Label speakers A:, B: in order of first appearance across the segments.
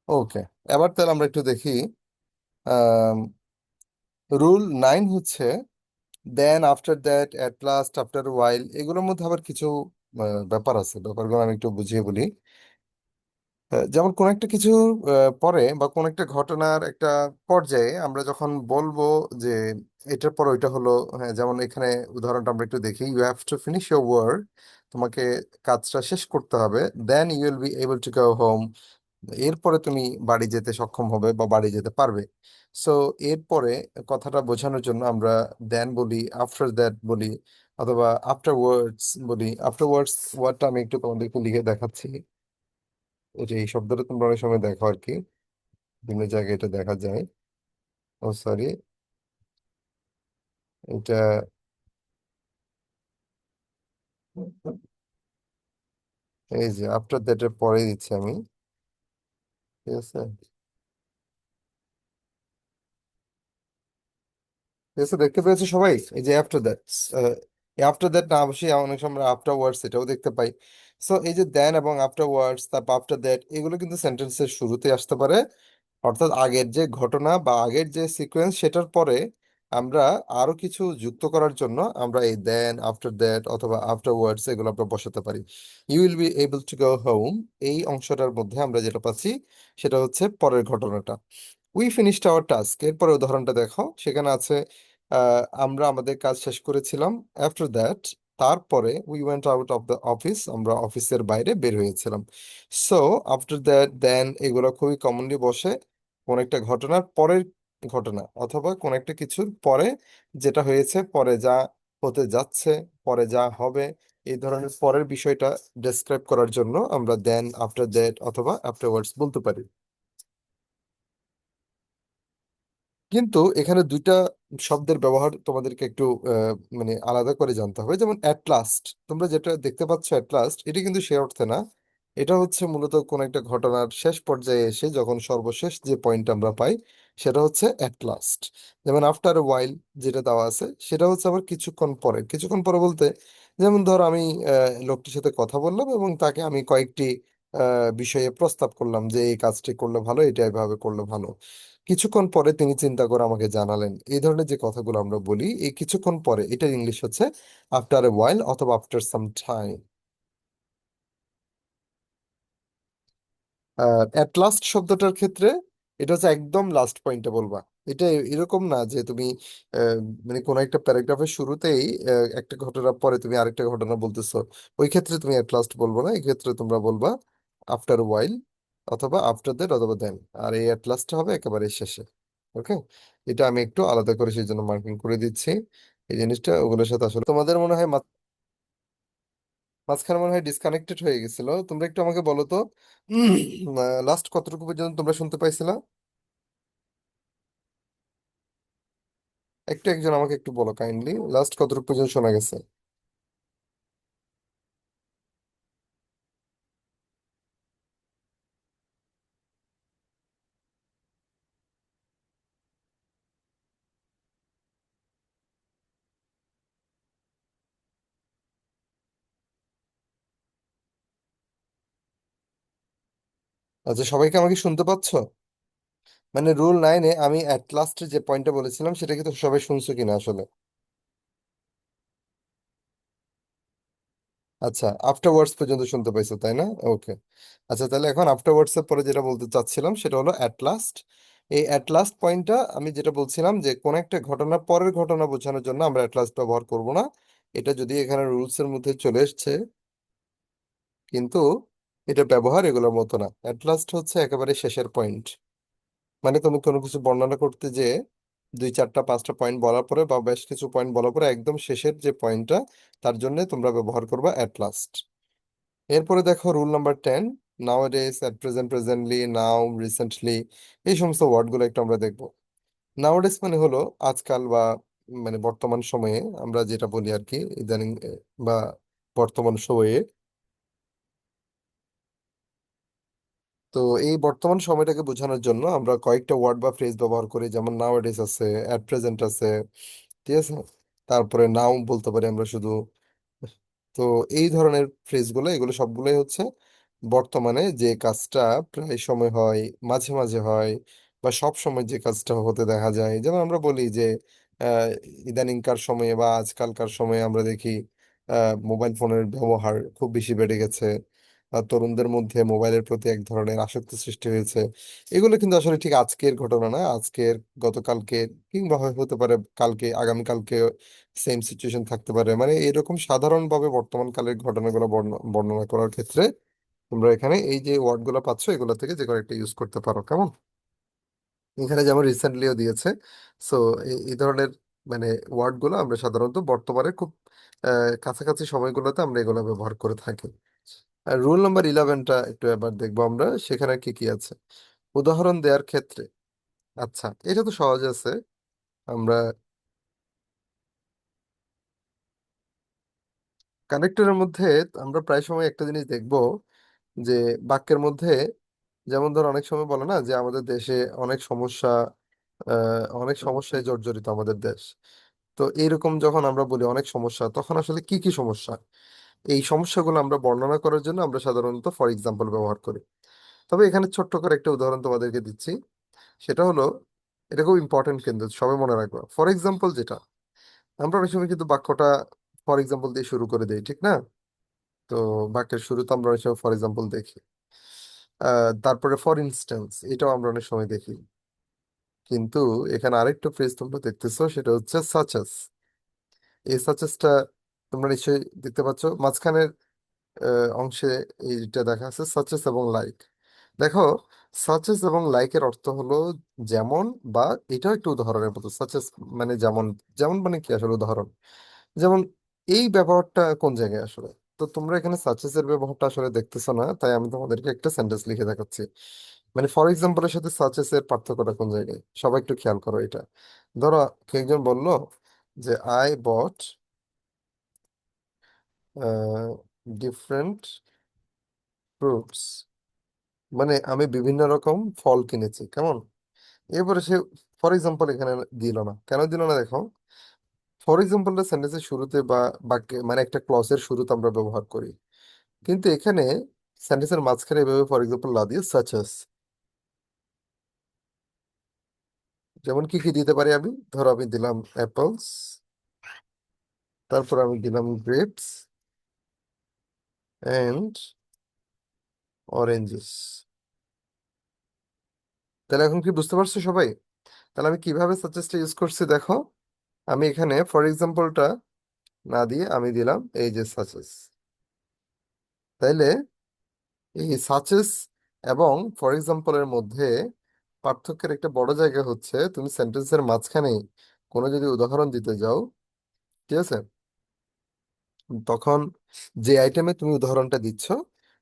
A: ওকে, এবার তাহলে আমরা একটু দেখি। রুল 9 হচ্ছে then, after that, at last, after while, এগুলোর মধ্যে আবার কিছু ব্যাপার আছে। ব্যাপারগুলো আমি একটু বুঝিয়ে বলি। যেমন কোন একটা কিছু পরে বা কোন একটা ঘটনার একটা পর্যায়ে আমরা যখন বলবো যে এটার পর ওইটা হলো। হ্যাঁ, যেমন এখানে উদাহরণটা আমরা একটু দেখি, you have to finish your work, তোমাকে কাজটা শেষ করতে হবে, then you will be able to go home, এরপরে তুমি বাড়ি যেতে সক্ষম হবে বা বাড়ি যেতে পারবে। সো এরপরে কথাটা বোঝানোর জন্য আমরা দেন বলি, আফটার দ্যাট বলি, অথবা আফটার ওয়ার্ডস বলি। আফটার ওয়ার্ডস ওয়ার্ডটা আমি একটু তোমাদেরকে লিখে দেখাচ্ছি। এই যে এই শব্দটা তোমরা অনেক সময় দেখো আর কি, বিভিন্ন জায়গায় এটা দেখা যায়। ও সরি, এটা এই যে আফটার দ্যাট এর পরে দিচ্ছি আমি। ঠিক আছে, ঠিক আছে, দেখতে পেয়েছো সবাই? এই যে আফটার দ্যাট, আফটার দ্যাট না, অবশ্যই অনেক সময় আফটার ওয়ার্ডস এটাও দেখতে পাই। সো এই যে দেন এবং আফটার ওয়ার্ডস, তারপর আফটার দ্যাট, এগুলো কিন্তু সেন্টেন্সের শুরুতে আসতে পারে। অর্থাৎ আগের যে ঘটনা বা আগের যে সিকোয়েন্স সেটার পরে আমরা আরো কিছু যুক্ত করার জন্য আমরা এই দেন, আফটার দ্যাট অথবা আফটার ওয়ার্ডস এগুলো আমরা বসাতে পারি। You will be able to go home, এই অংশটার মধ্যে আমরা যেটা পাচ্ছি সেটা হচ্ছে পরের ঘটনাটা। উই ফিনিশড আওয়ার টাস্ক, এরপরে উদাহরণটা দেখো, সেখানে আছে আমরা আমাদের কাজ শেষ করেছিলাম। আফটার দ্যাট, তারপরে we went out of the office, আমরা অফিসের বাইরে বের হয়েছিলাম। সো আফটার দ্যাট, দেন, এগুলো খুবই কমনলি বসে কোন একটা ঘটনার পরের ঘটনা অথবা কোন একটা কিছুর পরে, যেটা হয়েছে, পরে যা হতে যাচ্ছে, পরে যা হবে, এই ধরনের পরের বিষয়টা ডেসক্রাইব করার জন্য আমরা দেন, আফটার দ্যাট অথবা আফটারওয়ার্ডস বলতে পারি। কিন্তু এখানে দুইটা শব্দের ব্যবহার তোমাদেরকে একটু মানে আলাদা করে জানতে হবে। যেমন অ্যাট লাস্ট, তোমরা যেটা দেখতে পাচ্ছ অ্যাট লাস্ট, এটা কিন্তু সে অর্থে না। এটা হচ্ছে মূলত কোন একটা ঘটনার শেষ পর্যায়ে এসে যখন সর্বশেষ যে পয়েন্ট আমরা পাই, সেটা হচ্ছে অ্যাট লাস্ট। যেমন আফটার ওয়াইল যেটা দেওয়া আছে, সেটা হচ্ছে আবার কিছুক্ষণ পরে। কিছুক্ষণ পরে বলতে, যেমন ধরো আমি লোকটির সাথে কথা বললাম এবং তাকে আমি কয়েকটি বিষয়ে প্রস্তাব করলাম যে এই কাজটি করলে ভালো, এটা এভাবে করলে ভালো। কিছুক্ষণ পরে তিনি চিন্তা করে আমাকে জানালেন। এই ধরনের যে কথাগুলো আমরা বলি, এই কিছুক্ষণ পরে, এটার ইংলিশ হচ্ছে আফটার এ ওয়াইল অথবা after some time. At last শব্দটার ক্ষেত্রে এটা হচ্ছে একদম লাস্ট পয়েন্টে বলবা। এটা এরকম না যে তুমি আহ, মানে কোন একটা প্যারাগ্রাফের শুরুতেই একটা ঘটনার পরে তুমি আরেকটা ঘটনা বলতেছো, ওই ক্ষেত্রে তুমি অ্যাট লাস্ট বলবো না। এই ক্ষেত্রে তোমরা বলবা আফটার ওয়াইল অথবা আফটার দ্যাট অথবা দেন। আর এই অ্যাট লাস্ট হবে একেবারে শেষে। ওকে, এটা আমি একটু আলাদা করে সেই জন্য মার্কিং করে দিচ্ছি। এই জিনিসটা ওগুলোর সাথে আসলে তোমাদের মনে হয় মাঝখানে মনে হয় ডিসকানেক্টেড হয়ে গেছিল। তোমরা একটু আমাকে বলো তো, লাস্ট কতটুকু পর্যন্ত তোমরা শুনতে পাইছিলা? একটু একজন আমাকে একটু বলো কাইন্ডলি, লাস্ট কতটুকু পর্যন্ত শোনা গেছে? আচ্ছা, সবাইকে আমাকে শুনতে পাচ্ছ? মানে রুল 9-এ আমি অ্যাট লাস্টের যে পয়েন্টটা বলেছিলাম সেটা কিন্তু সবাই শুনছো কিনা আসলে? আচ্ছা, আফটারওয়ার্ডস পর্যন্ত শুনতে পাইছো তাই না? ওকে। আচ্ছা, তাহলে এখন আফটারওয়ার্ডস এর পরে যেটা বলতে চাচ্ছিলাম সেটা হলো অ্যাট লাস্ট। এই অ্যাট লাস্ট পয়েন্টটা আমি যেটা বলছিলাম যে কোন একটা ঘটনার পরের ঘটনা বোঝানোর জন্য আমরা অ্যাট লাস্ট ব্যবহার করব না। এটা যদি এখানে রুলস এর মধ্যে চলে এসছে, কিন্তু এটা ব্যবহার এগুলোর মতো না। অ্যাট লাস্ট হচ্ছে একেবারে শেষের পয়েন্ট। মানে তুমি কোনো কিছু বর্ণনা করতে যে দুই চারটা পাঁচটা পয়েন্ট বলার পরে বা বেশ কিছু পয়েন্ট বলার পরে একদম শেষের যে পয়েন্টটা, তার জন্য তোমরা ব্যবহার করবা অ্যাট লাস্ট। এরপরে দেখো rule number 10, now days, at present, presently, now, recently, এই সমস্ত ওয়ার্ডগুলো একটু আমরা দেখবো। নাও ডেজ মানে হলো আজকাল বা মানে বর্তমান সময়ে, আমরা যেটা বলি আর কি ইদানিং বা বর্তমান সময়ে। তো এই বর্তমান সময়টাকে বোঝানোর জন্য আমরা কয়েকটা ওয়ার্ড বা ফ্রেজ ব্যবহার করি, যেমন নাও ডেজ আছে, অ্যাট প্রেজেন্ট আছে, ঠিক আছে, তারপরে নাও বলতে পারি আমরা শুধু। তো এই ধরনের ফ্রেজগুলো, এগুলো সবগুলোই হচ্ছে বর্তমানে যে কাজটা প্রায় সময় হয়, মাঝে মাঝে হয়, বা সব সময় যে কাজটা হতে দেখা যায়, যেমন আমরা বলি যে আহ, ইদানিংকার সময়ে বা আজকালকার সময়ে আমরা দেখি মোবাইল ফোনের ব্যবহার খুব বেশি বেড়ে গেছে। তরুণদের মধ্যে মোবাইলের প্রতি এক ধরনের আসক্তি সৃষ্টি হয়েছে। এগুলো কিন্তু আসলে ঠিক আজকের ঘটনা না, আজকের, গতকালকে, কিংবা হতে পারে কালকে, আগামীকালকে সেম সিচুয়েশন থাকতে পারে। মানে এরকম সাধারণভাবে বর্তমান কালের ঘটনাগুলো বর্ণনা করার ক্ষেত্রে তোমরা এখানে এই যে ওয়ার্ড গুলো পাচ্ছ এগুলো থেকে যে কোনো একটা ইউজ করতে পারো, কেমন? এখানে যেমন রিসেন্টলিও দিয়েছে। সো এই ধরনের মানে ওয়ার্ড গুলো আমরা সাধারণত বর্তমানে খুব কাছাকাছি সময়গুলোতে আমরা এগুলো ব্যবহার করে থাকি। আর রুল নাম্বার 11টা একটু এবার দেখবো আমরা, সেখানে কি কি আছে উদাহরণ দেওয়ার ক্ষেত্রে। আচ্ছা, এটা তো সহজ আছে। আমরা কানেক্টরের মধ্যে আমরা প্রায় সময় একটা জিনিস দেখবো যে বাক্যের মধ্যে, যেমন ধর অনেক সময় বলে না যে আমাদের দেশে অনেক সমস্যা, অনেক সমস্যায় জর্জরিত আমাদের দেশ। তো এইরকম যখন আমরা বলি অনেক সমস্যা, তখন আসলে কি কি সমস্যা, এই সমস্যাগুলো আমরা বর্ণনা করার জন্য আমরা সাধারণত ফর এক্সাম্পল ব্যবহার করি। তবে এখানে ছোট্ট করে একটা উদাহরণ তোমাদেরকে দিচ্ছি। সেটা হলো, এটা খুব ইম্পর্টেন্ট কিন্তু সবাই মনে রাখবা, ফর এক্সাম্পল যেটা, আমরা অনেক সময় কিন্তু বাক্যটা ফর এক্সাম্পল দিয়ে শুরু করে দেই, ঠিক না? তো বাক্যের শুরুতে আমরা অনেক সময় ফর এক্সাম্পল দেখি। তারপরে ফর ইনস্ট্যান্স, এটাও আমরা অনেক সময় দেখি। কিন্তু এখানে আরেকটা ফ্রেজ তোমরা দেখতেছো, সেটা হচ্ছে সাচেস। এই সাচেসটা তোমরা নিশ্চয়ই দেখতে পাচ্ছ মাঝখানের অংশে, এইটা দেখা আছে সাচেস এবং লাইক। দেখো, সাচেস এবং লাইকের অর্থ হলো যেমন, বা এটাও একটু উদাহরণের মতো। সাচেস মানে যেমন, যেমন মানে কি আসলে উদাহরণ, যেমন এই ব্যবহারটা কোন জায়গায় আসলে। তো তোমরা এখানে সাচেস এর ব্যবহারটা আসলে দেখতেছো না, তাই আমি তোমাদেরকে একটা সেন্টেন্স লিখে দেখাচ্ছি। মানে ফর এক্সাম্পলের সাথে সাচেস এর পার্থক্যটা কোন জায়গায়, সবাই একটু খেয়াল করো এটা। ধরো কেউ একজন বললো যে আই বট ডিফারেন্ট ফ্রুটস, মানে আমি বিভিন্ন রকম ফল কিনেছি, কেমন? এরপরে সে ফর এক্সাম্পল এখানে দিল না, কেন দিল না দেখো। ফর এক্সাম্পলটা সেন্টেন্সের শুরুতে বা বাক্যে মানে একটা ক্লজের শুরুতে আমরা ব্যবহার করি, কিন্তু এখানে সেন্টেন্সের মাঝখানে এভাবে ফর এক্সাম্পল না দিয়ে সাচেস। যেমন কি কি দিতে পারি আমি, ধরো আমি দিলাম অ্যাপলস, তারপর আমি দিলাম গ্রেপস এন্ড অরেঞ্জেস। তাহলে এখন কি বুঝতে পারছো সবাই? তাহলে আমি কিভাবে সাজেস্টটা ইউজ করছি দেখো। আমি এখানে ফর এক্সাম্পলটা না দিয়ে আমি দিলাম এই যে সাচেস। তাইলে এই সাচেস এবং ফর এক্সাম্পলের মধ্যে পার্থক্যের একটা বড় জায়গা হচ্ছে, তুমি সেন্টেন্সের মাঝখানে কোনো যদি উদাহরণ দিতে যাও, ঠিক আছে, তখন যে আইটেমে তুমি উদাহরণটা দিচ্ছ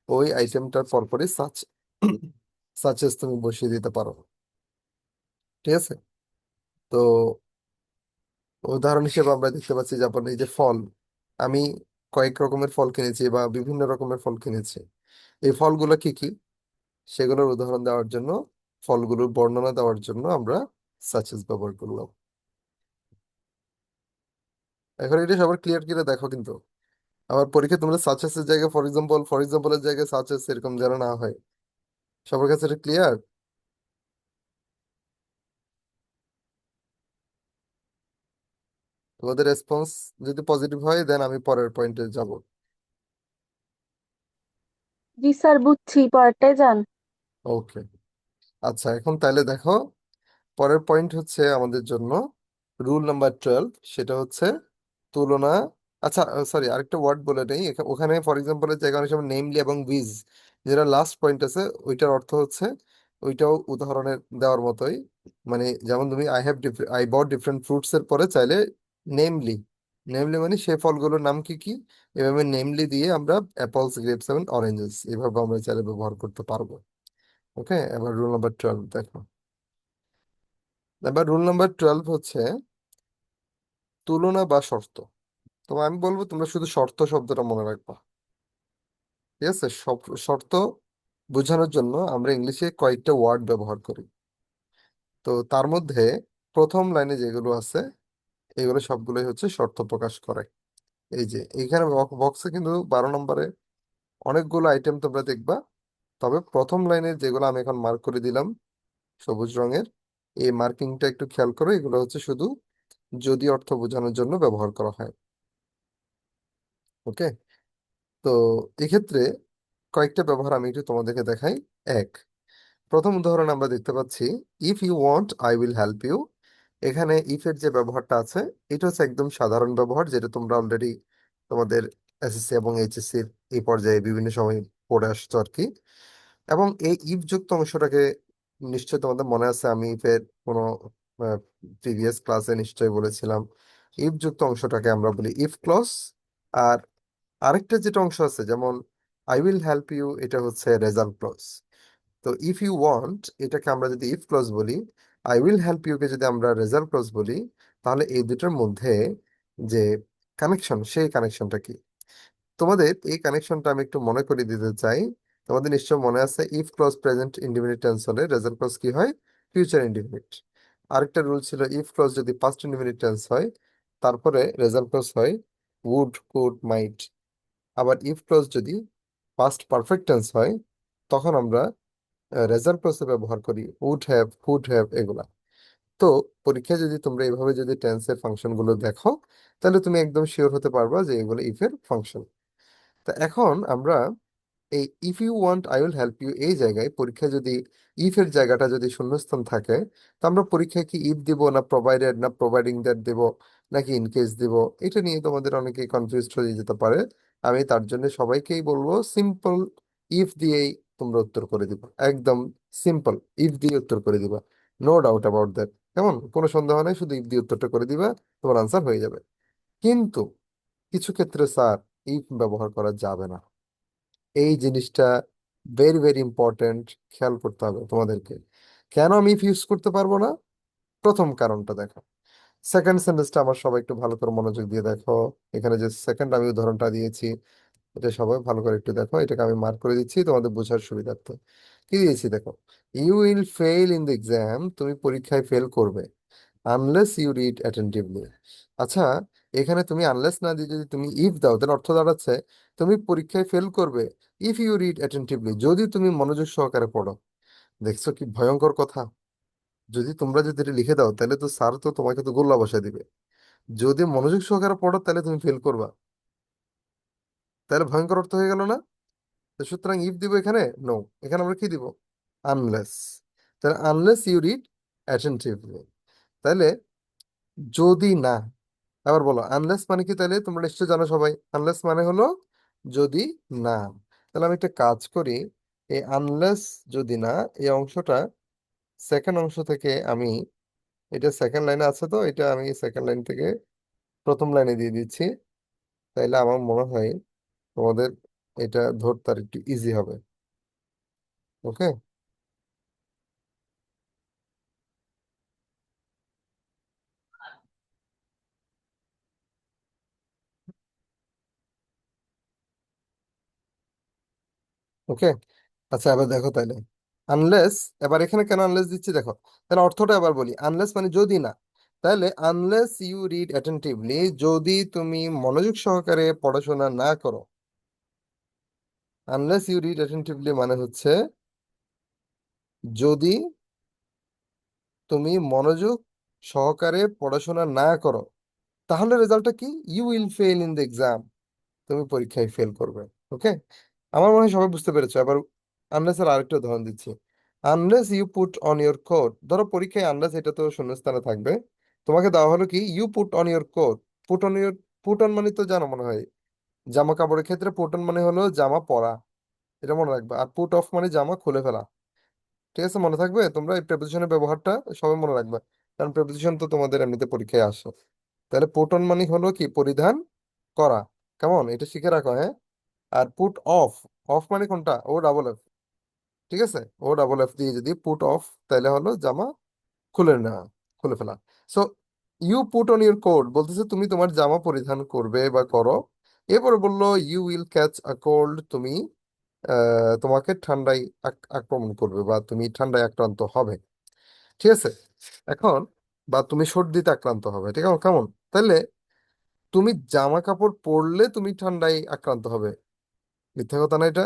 A: ওই আইটেমটার পরপরই সাচেস তুমি বসিয়ে দিতে পারো, ঠিক আছে? তো উদাহরণ হিসেবে আমরা দেখতে পাচ্ছি, যেমন এই যে ফল, আমি কয়েক রকমের ফল কিনেছি বা বিভিন্ন রকমের ফল কিনেছি। এই ফলগুলো কি কি, সেগুলোর উদাহরণ দেওয়ার জন্য, ফলগুলোর বর্ণনা দেওয়ার জন্য আমরা সাচেস ব্যবহার করলাম। এখন এটা সবার ক্লিয়ার করে দেখো কিন্তু, আবার পরীক্ষা তোমরা সাচেসের জায়গায় ফর এক্সাম্পলের জায়গায় সাচেস এরকম যেন না হয়। সবার কাছে এটা ক্লিয়ার? তোমাদের রেসপন্স যদি পজিটিভ হয় দেন আমি পরের পয়েন্টে যাব।
B: জি স্যার, বুঝছি, পরেরটাই যান।
A: ওকে। আচ্ছা, এখন তাহলে দেখো, পরের পয়েন্ট হচ্ছে আমাদের জন্য রুল নাম্বার 12, সেটা হচ্ছে তুলনা। আচ্ছা, সরি, আরেকটা ওয়ার্ড বলে নেই। ওখানে ফর এক্সাম্পলের জায়গায় অনেক সময় নেমলি এবং উইজ, যেটা লাস্ট পয়েন্ট আছে, ওইটার অর্থ হচ্ছে, ওইটাও উদাহরণের দেওয়ার মতোই। মানে যেমন তুমি আই বট ডিফারেন্ট ফ্রুটস এর পরে চাইলে নেমলি, নেমলি মানে সে ফলগুলোর নাম কি কি, এভাবে নেমলি দিয়ে আমরা অ্যাপলস, গ্রেপস এবং অরেঞ্জেস এভাবে আমরা চাইলে ব্যবহার করতে পারবো। ওকে, এবার রুল নাম্বার 12 দেখো। এবার রুল নাম্বার 12 হচ্ছে তুলনা বা শর্ত। তো আমি বলবো তোমরা শুধু শর্ত শব্দটা মনে রাখবা, ঠিক আছে? সব শর্ত বোঝানোর জন্য আমরা ইংলিশে কয়েকটা ওয়ার্ড ব্যবহার করি। তো তার মধ্যে প্রথম লাইনে যেগুলো আছে এগুলো সবগুলোই হচ্ছে শর্ত প্রকাশ করে। এই যে এইখানে বক্সে কিন্তু 12 নম্বরে অনেকগুলো আইটেম তোমরা দেখবা। তবে প্রথম লাইনের যেগুলো আমি এখন মার্ক করে দিলাম সবুজ রঙের, এই মার্কিংটা একটু খেয়াল করো, এগুলো হচ্ছে শুধু যদি অর্থ বোঝানোর জন্য ব্যবহার করা হয়। ওকে। তো এক্ষেত্রে কয়েকটা ব্যবহার আমি একটু তোমাদেরকে দেখাই। এক, প্রথম উদাহরণ আমরা দেখতে পাচ্ছি, if you want I will help you. এখানে ইফ এর যে ব্যবহারটা আছে, এটা হচ্ছে একদম সাধারণ ব্যবহার, যেটা তোমরা অলরেডি তোমাদের এসএসসি এবং এইচএসসি এই পর্যায়ে বিভিন্ন সময় পড়ে আসছো আর কি। এবং এই ইফ যুক্ত অংশটাকে নিশ্চয় তোমাদের মনে আছে, আমি ইফ এর কোনো প্রিভিয়াস ক্লাসে নিশ্চয়ই বলেছিলাম, ইফ যুক্ত অংশটাকে আমরা বলি ইফ ক্লজ। আর আরেকটা যেটা অংশ আছে, যেমন আই উইল হেল্প ইউ, এটা হচ্ছে রেজাল্ট ক্লজ। তো ইফ ইউ ওয়ান্ট এটাকে আমরা যদি ইফ ক্লজ বলি, আই উইল হেল্প ইউ কে যদি আমরা রেজাল্ট ক্লজ বলি, তাহলে এই দুটোর মধ্যে যে কানেকশন, সেই কানেকশনটা কি? তোমাদের এই কানেকশনটা আমি একটু মনে করে দিতে চাই। তোমাদের নিশ্চয় মনে আছে, if clause present indefinite tense হলে রেজাল্ট ক্লজ কি হয়? Future indefinite. আরেকটা রুল ছিল, ইফ ক্লজ যদি পাস্ট ইনডিফিনিট টেন্স হয়, তারপরে রেজাল্ট ক্লজ হয় উড, কুড, মাইট। আবার ইফ ক্লজ যদি পাস্ট পারফেক্ট টেন্স হয়, তখন আমরা রেজাল্ট ক্লজে ব্যবহার করি উড হ্যাভ, কুড হ্যাভ, এগুলা। তো পরীক্ষায় যদি তোমরা এইভাবে যদি টেন্সের ফাংশন গুলো দেখো, তাহলে তুমি একদম শিওর হতে পারবা যে এগুলো ইফের ফাংশন। তা এখন আমরা এই if you want I will help you, এই জায়গায় পরীক্ষায় যদি ইফ এর জায়গাটা যদি শূন্যস্থান থাকে, তো আমরা পরীক্ষায় কি ইফ দিব, না প্রোভাইডেড, না প্রোভাইডিং দ্যাট দিব, নাকি ইন কেস দিব? এটা নিয়ে তোমাদের অনেকে কনফিউজড হয়ে যেতে পারে। আমি তার জন্য সবাইকেই বলবো, সিম্পল ইফ দিয়েই তোমরা উত্তর করে দিবা, একদম সিম্পল ইফ দিয়ে উত্তর করে দিবা। No doubt about that. কেমন? কোনো সন্দেহ নেই, শুধু ইফ দিয়ে উত্তরটা করে দিবা, তোমার আনসার হয়ে যাবে। কিন্তু কিছু ক্ষেত্রে স্যার ইফ ব্যবহার করা যাবে না, এই জিনিসটা ভেরি ভেরি ইম্পর্টেন্ট, খেয়াল করতে হবে তোমাদেরকে। কেন আমি ইফ ইউজ করতে পারবো না? প্রথম কারণটা দেখো, সেকেন্ড সেন্টেন্সটা আমার সবাই একটু ভালো করে মনোযোগ দিয়ে দেখো। এখানে যে সেকেন্ড আমি উদাহরণটা দিয়েছি, এটা সবাই ভালো করে একটু দেখো, এটাকে আমি মার্ক করে দিচ্ছি তোমাদের বোঝার সুবিধার্থে। কি দিয়েছি দেখো, you will fail in the exam, তুমি পরীক্ষায় ফেল করবে, আনলেস ইউ রিড অ্যাটেন্টিভলি। আচ্ছা, এখানে তুমি আনলেস না দিয়ে যদি তুমি ইফ দাও, তাহলে অর্থ দাঁড়াচ্ছে তুমি পরীক্ষায় ফেল করবে ইফ ইউ রিড অ্যাটেন্টিভলি, যদি তুমি মনোযোগ সহকারে পড়ো। দেখছো কি ভয়ঙ্কর কথা? যদি তোমরা যদি এটা লিখে দাও, তাহলে তো স্যার তো তোমাকে তো গোল্লা বসায় দিবে। যদি মনোযোগ সহকারে পড়ো, তাহলে তুমি ফেল করবা। তাহলে ভয়ঙ্কর অর্থ হয়ে গেল না? তো সুতরাং ইফ দিব এখানে? নো। এখানে আমরা কি দিব? আনলেস। তাহলে আনলেস ইউ রিড অ্যাটেন্টিভলি, তাহলে যদি না। আবার বলো, আনলেস মানে কি? তাহলে তোমরা নিশ্চয় জানো সবাই, আনলেস মানে হলো যদি না। তাহলে আমি একটা কাজ করি, এই আনলেস যদি না, এই অংশটা সেকেন্ড অংশ থেকে আমি, এটা সেকেন্ড লাইনে আছে, তো এটা আমি সেকেন্ড লাইন থেকে প্রথম লাইনে দিয়ে দিচ্ছি। তাইলে আমার মনে হয় তোমাদের এটা ধরতে আর একটু ইজি হবে। ওকে। ওকে। আচ্ছা, এবার দেখো তাইলে, আনলেস, এবার এখানে কেন আনলেস দিচ্ছি দেখো। তাহলে অর্থটা এবার বলি, আনলেস মানে যদি না। তাহলে আনলেস ইউ রিড অ্যাটেন্টিভলি, যদি তুমি মনোযোগ সহকারে পড়াশোনা না করো। আনলেস ইউ রিড অ্যাটেন্টিভলি মানে হচ্ছে, যদি তুমি মনোযোগ সহকারে পড়াশোনা না করো, তাহলে রেজাল্টটা কি? You will fail in the exam, তুমি পরীক্ষায় ফেল করবে। ওকে। আমার মনে হয় সবাই বুঝতে পেরেছো। এবার আনলেস এর আরেকটা উদাহরণ দিচ্ছি, unless you put on your coat. ধরো পরীক্ষায় আনলেস এটা তো শূন্যস্থানে থাকবে, তোমাকে দেওয়া হলো কি, you put on your coat. Put on your, put on মানে তো জানো মনে হয়, জামা কাপড়ের ক্ষেত্রে পুট অন মানে হলো জামা পরা, এটা মনে রাখবে। আর পুট অফ মানে জামা খুলে ফেলা। ঠিক আছে, মনে থাকবে, তোমরা এই প্রেপোজিশনের ব্যবহারটা সবাই মনে রাখবে, কারণ প্রেপোজিশন তো তোমাদের এমনিতে পরীক্ষায় আসে। তাহলে পুট অন মানে হলো কি, পরিধান করা। কেমন? এটা শিখে রাখো, হ্যাঁ। আর পুট অফ, অফ মানে কোনটা? O double F. ঠিক আছে, ও ডাবল এফ দিয়ে যদি পুট অফ, তাহলে হলো জামা খুলে নেওয়া, খুলে ফেলা। So you put on your coat বলতেছে তুমি তোমার জামা পরিধান করবে বা করো। এরপরে বললো you will catch a cold, তুমি তোমাকে ঠান্ডায় আক্রমণ করবে, বা তুমি ঠান্ডায় আক্রান্ত হবে। ঠিক আছে। এখন, বা তুমি সর্দিতে আক্রান্ত হবে, ঠিক আছে, কেমন? তাহলে তুমি জামা কাপড় পরলে তুমি ঠান্ডায় আক্রান্ত হবে, মিথ্যা কথা না এটা?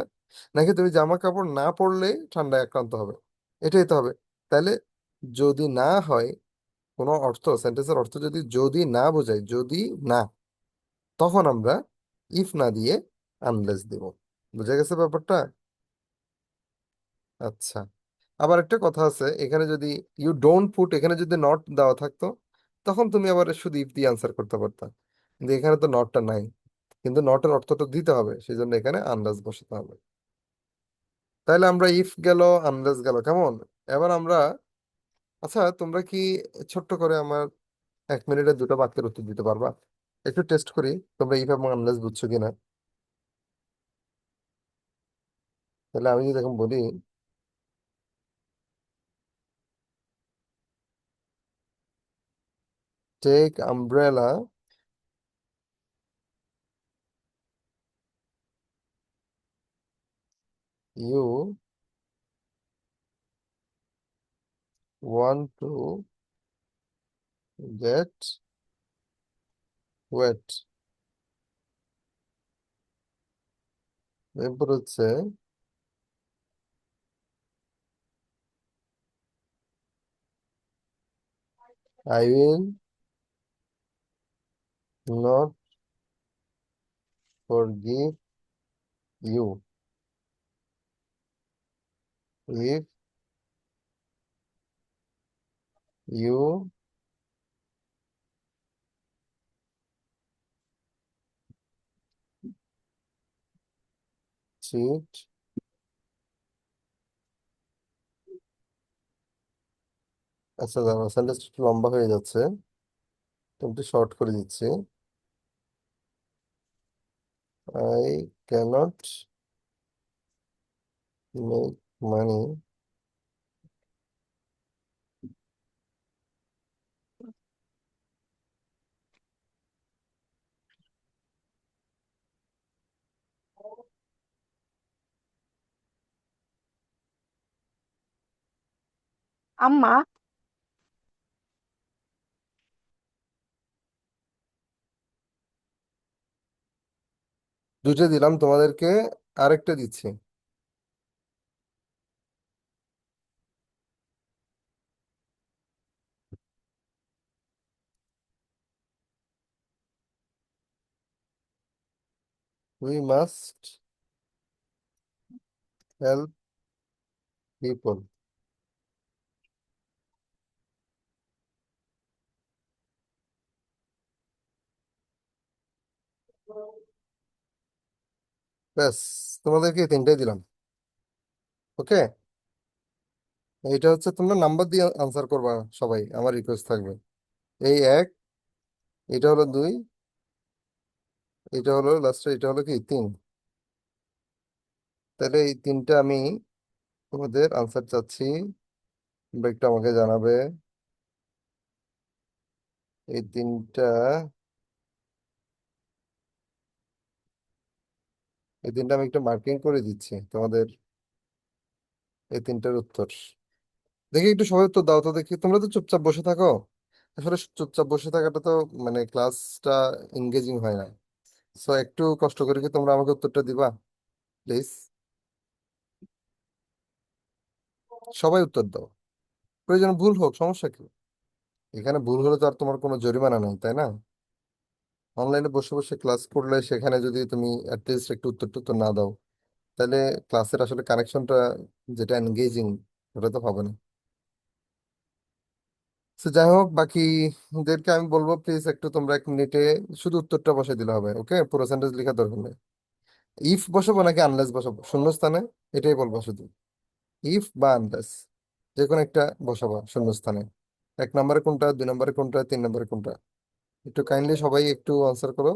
A: নাকি তুমি জামা কাপড় না পরলেই ঠান্ডায় আক্রান্ত হবে? এটাই তো হবে। তাহলে যদি না হয়, কোনো অর্থ, সেন্টেন্সের অর্থ যদি না বোঝায়, যদি না, তখন আমরা ইফ না দিয়ে আনলেস দেব। বুঝা গেছে ব্যাপারটা? আচ্ছা, আবার একটা কথা আছে এখানে, যদি ইউ ডোন্ট পুট, এখানে যদি নট দেওয়া থাকতো, তখন তুমি আবার শুধু ইফ দিয়ে আনসার করতে পারতা। কিন্তু এখানে তো নটটা নাই, কিন্তু নটের অর্থটা দিতে হবে, সেই জন্য এখানে আনলেস বসাতে হবে। তাহলে আমরা ইফ গেল, আনলেস গেল, কেমন? এবার আমরা, আচ্ছা তোমরা কি ছোট্ট করে আমার 1 মিনিটে দুটো বাক্যের উত্তর দিতে পারবা? একটু টেস্ট করি তোমরা ইফ এবং আনলেস বুঝছো কিনা। তাহলে আমি যদি এখন বলি, take umbrella, you want to get wet. এরপর হচ্ছে I will not forgive you if you cheat. আচ্ছা দাঁড়াও, সেন্টেন্স একটু লম্বা হয়ে যাচ্ছে, তো একটু শর্ট করে দিচ্ছি। আই ক্যানট মেক মানি
B: আম্মা,
A: দুটো দিলাম তোমাদেরকে, আরেকটা দিচ্ছি। We must help people. ব্যাস, তোমাদেরকে এই তিনটাই দিলাম। ওকে, এইটা হচ্ছে তোমরা নাম্বার দিয়ে আনসার করবা সবাই, আমার রিকোয়েস্ট থাকবে। এই এক, এটা হলো দুই, এটা হলো লাস্টে, এটা হলো কি তিন। তাহলে এই তিনটা আমি তোমাদের আনসার চাচ্ছি, তোমরা একটু আমাকে জানাবে। এই তিনটা, এই তিনটা আমি একটু মার্কিং করে দিচ্ছি তোমাদের, এই তিনটার উত্তর। দেখি একটু সবাই উত্তর দাও তো দেখি, তোমরা তো চুপচাপ বসে থাকো। আসলে চুপচাপ বসে থাকাটা তো মানে ক্লাসটা এনগেজিং হয় না। সো একটু কষ্ট করে কি তোমরা আমাকে উত্তরটা দিবা, প্লিজ? সবাই উত্তর দাও, প্রয়োজন ভুল হোক, সমস্যা কি? এখানে ভুল হলে তো আর তোমার কোনো জরিমানা নেই, তাই না? অনলাইনে বসে বসে ক্লাস করলে সেখানে যদি তুমি অ্যাটলিস্ট একটু উত্তর টুত্তর না দাও, তাহলে ক্লাসের আসলে কানেকশনটা, যেটা এনগেজিং, ওটা তো হবে না। তো যাই হোক, বাকিদেরকে আমি বলবো প্লিজ একটু তোমরা 1 মিনিটে শুধু উত্তরটা বসে দিলে হবে, ওকে? পুরো সেন্টেন্স লেখার দরকার নেই। ইফ বসাবো নাকি আনলেস বসাবো শূন্যস্থানে, এটাই বলবো শুধু। ইফ বা আনলেস, যে কোনো একটা বসাবো শূন্যস্থানে। 1 নম্বরে কোনটা, 2 নম্বরে কোনটা, 3 নম্বরে কোনটা? একটু কাইন্ডলি সবাই একটু আনসার করো।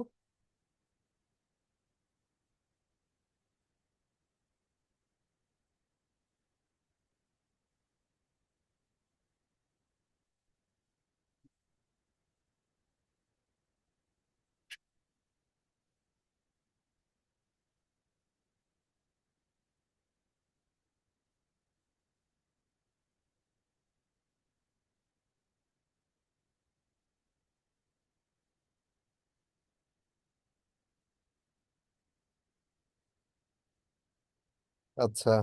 A: আচ্ছা।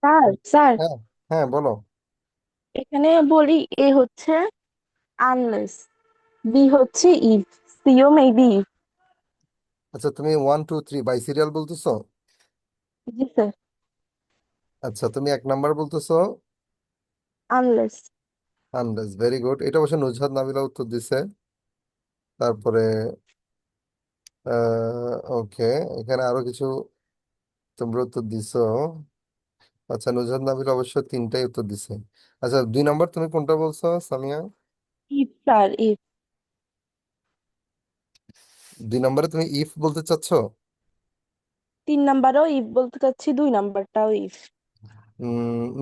B: স্যার স্যার,
A: হ্যাঁ, হ্যাঁ বলো।
B: এখানে বলি এ হচ্ছে আনলেস, বি হচ্ছে ইফ, সিও মেবি ইফ।
A: আচ্ছা, তুমি 1 2 3 বাই সিরিয়াল বলতেছো।
B: জি স্যার।
A: আচ্ছা, তুমি 1 নাম্বার বলতেছো
B: আনলেস।
A: আনলেস। ভেরি গুড, এটা অবশ্য নুজহাত নাবিলা উত্তর দিছে। তারপরে ওকে, এখানে আরো কিছু তোমরা উত্তর দিছো। আচ্ছা, নুজহাত নাবিল অবশ্য 3টাই উত্তর দিছে। আচ্ছা, 2 নাম্বার তুমি কোনটা বলছো সামিয়া?
B: If sir, if.
A: 2 নাম্বারে তুমি ইফ বলতে চাচ্ছ?
B: 3 নাম্বারও ইফ বলতে চাচ্ছি, 2 নাম্বারটাও ইফ।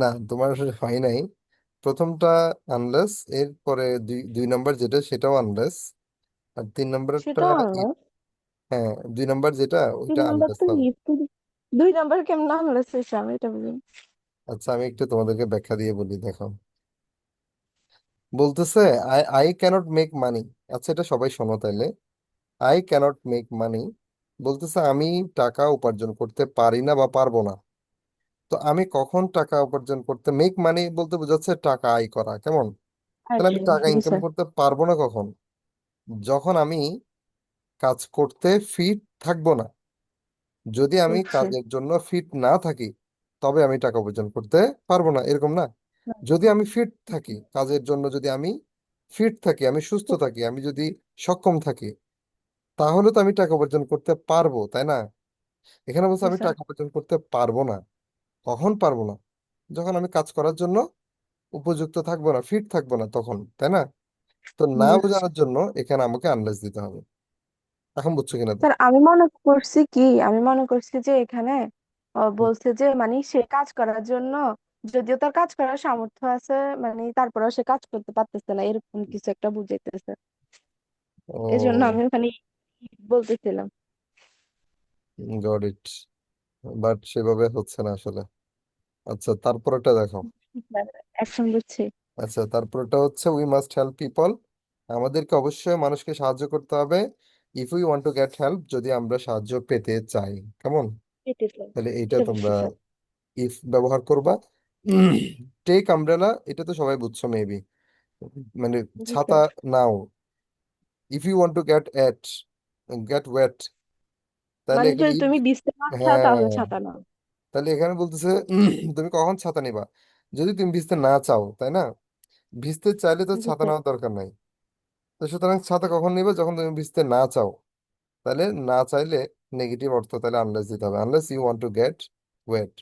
A: না, তোমার হয় নাই। প্রথমটা আনলেস, এরপরে দুই দুই নাম্বার যেটা সেটাও আনলেস, আর 3 নাম্বারটা
B: সেটাও
A: ইফ।
B: আনলেস।
A: হ্যাঁ, 2 নাম্বার যেটা
B: তিন
A: ওইটা
B: নাম্বার
A: আনলেস
B: তো
A: হবে।
B: ইফ। 2 নাম্বার কেমন আনলেস হয়েছে আমি এটা বুঝি।
A: আচ্ছা, আমি একটু তোমাদেরকে ব্যাখ্যা দিয়ে বলি, দেখো। বলতেছে I I cannot make money. আচ্ছা, এটা সবাই শোনো তাইলে। আই ক্যানট মেক মানি বলতেছে আমি টাকা উপার্জন করতে পারি না বা পারবো না। তো আমি কখন টাকা উপার্জন করতে, মেক মানি বলতে বোঝাচ্ছে টাকা আয় করা, কেমন? তাহলে আমি টাকা
B: জি
A: ইনকাম
B: স্যার।
A: করতে পারবো না কখন? যখন আমি কাজ করতে ফিট থাকবো না। যদি আমি
B: বুঝছি।
A: কাজের জন্য ফিট না থাকি, তবে আমি টাকা উপার্জন করতে পারবো না, এরকম না? যদি আমি ফিট থাকি কাজের জন্য, যদি আমি ফিট থাকি, আমি সুস্থ থাকি, আমি যদি সক্ষম থাকি, তাহলে তো আমি টাকা উপার্জন করতে পারবো, তাই না? এখানে বলছে
B: জি
A: আমি
B: স্যার।
A: টাকা উপার্জন করতে পারবো না। কখন পারবো না? যখন আমি কাজ করার জন্য উপযুক্ত থাকবো না, ফিট থাকবো না, তখন, তাই না? তো না
B: বুঝছি।
A: বোঝানোর জন্য এখানে আমাকে আনলেস দিতে হবে। এখন বুঝছো কিনা তো?
B: স্যার, আমি মনে করছি যে এখানে বলছে যে মানে সে কাজ করার জন্য, যদিও তার কাজ করার সামর্থ্য আছে, মানে তারপরেও সে কাজ করতে পারতেছে না, এরকম কিছু একটা বুঝাইতেছে। এই জন্য
A: ও,
B: আমি ওখানে বলতেছিলাম।
A: Got it. বাট সেভাবে হচ্ছে না আসলে। আচ্ছা, তারপরটা দেখো।
B: এখন বুঝছি।
A: আচ্ছা, তারপরটা হচ্ছে উই মাস্ট হেল্প পিপল। আমাদেরকে অবশ্যই মানুষকে সাহায্য করতে হবে। If we want to get help, যদি আমরা সাহায্য পেতে চাই, কেমন?
B: পেতেছিলাম।
A: তাহলে এইটা
B: এটা
A: তোমরা
B: বুঝছি স্যার।
A: ইফ ব্যবহার করবা। টেক আমব্রেলা, এটা তো সবাই বুঝছো মেবি, মানে
B: জি
A: ছাতা
B: sir.
A: Now. If you want to get get wet, তাহলে
B: মানে
A: এখানে
B: যদি
A: if,
B: তুমি ভিজতে না চাও তাহলে
A: হ্যাঁ,
B: ছাতা নাও।
A: তাহলে এখানে বলতেছে তুমি কখন ছাতা নিবা? যদি তুমি ভিজতে না চাও, তাই না? ভিজতে চাইলে তো
B: জি
A: ছাতা
B: স্যার।
A: নেওয়ার দরকার নাই। তো সুতরাং ছাতা কখন নিবে? যখন তুমি ভিজতে না চাও। তাহলে না চাইলে নেগেটিভ অর্থ, তাহলে আনলেস দিতে হবে, unless you want to get wet.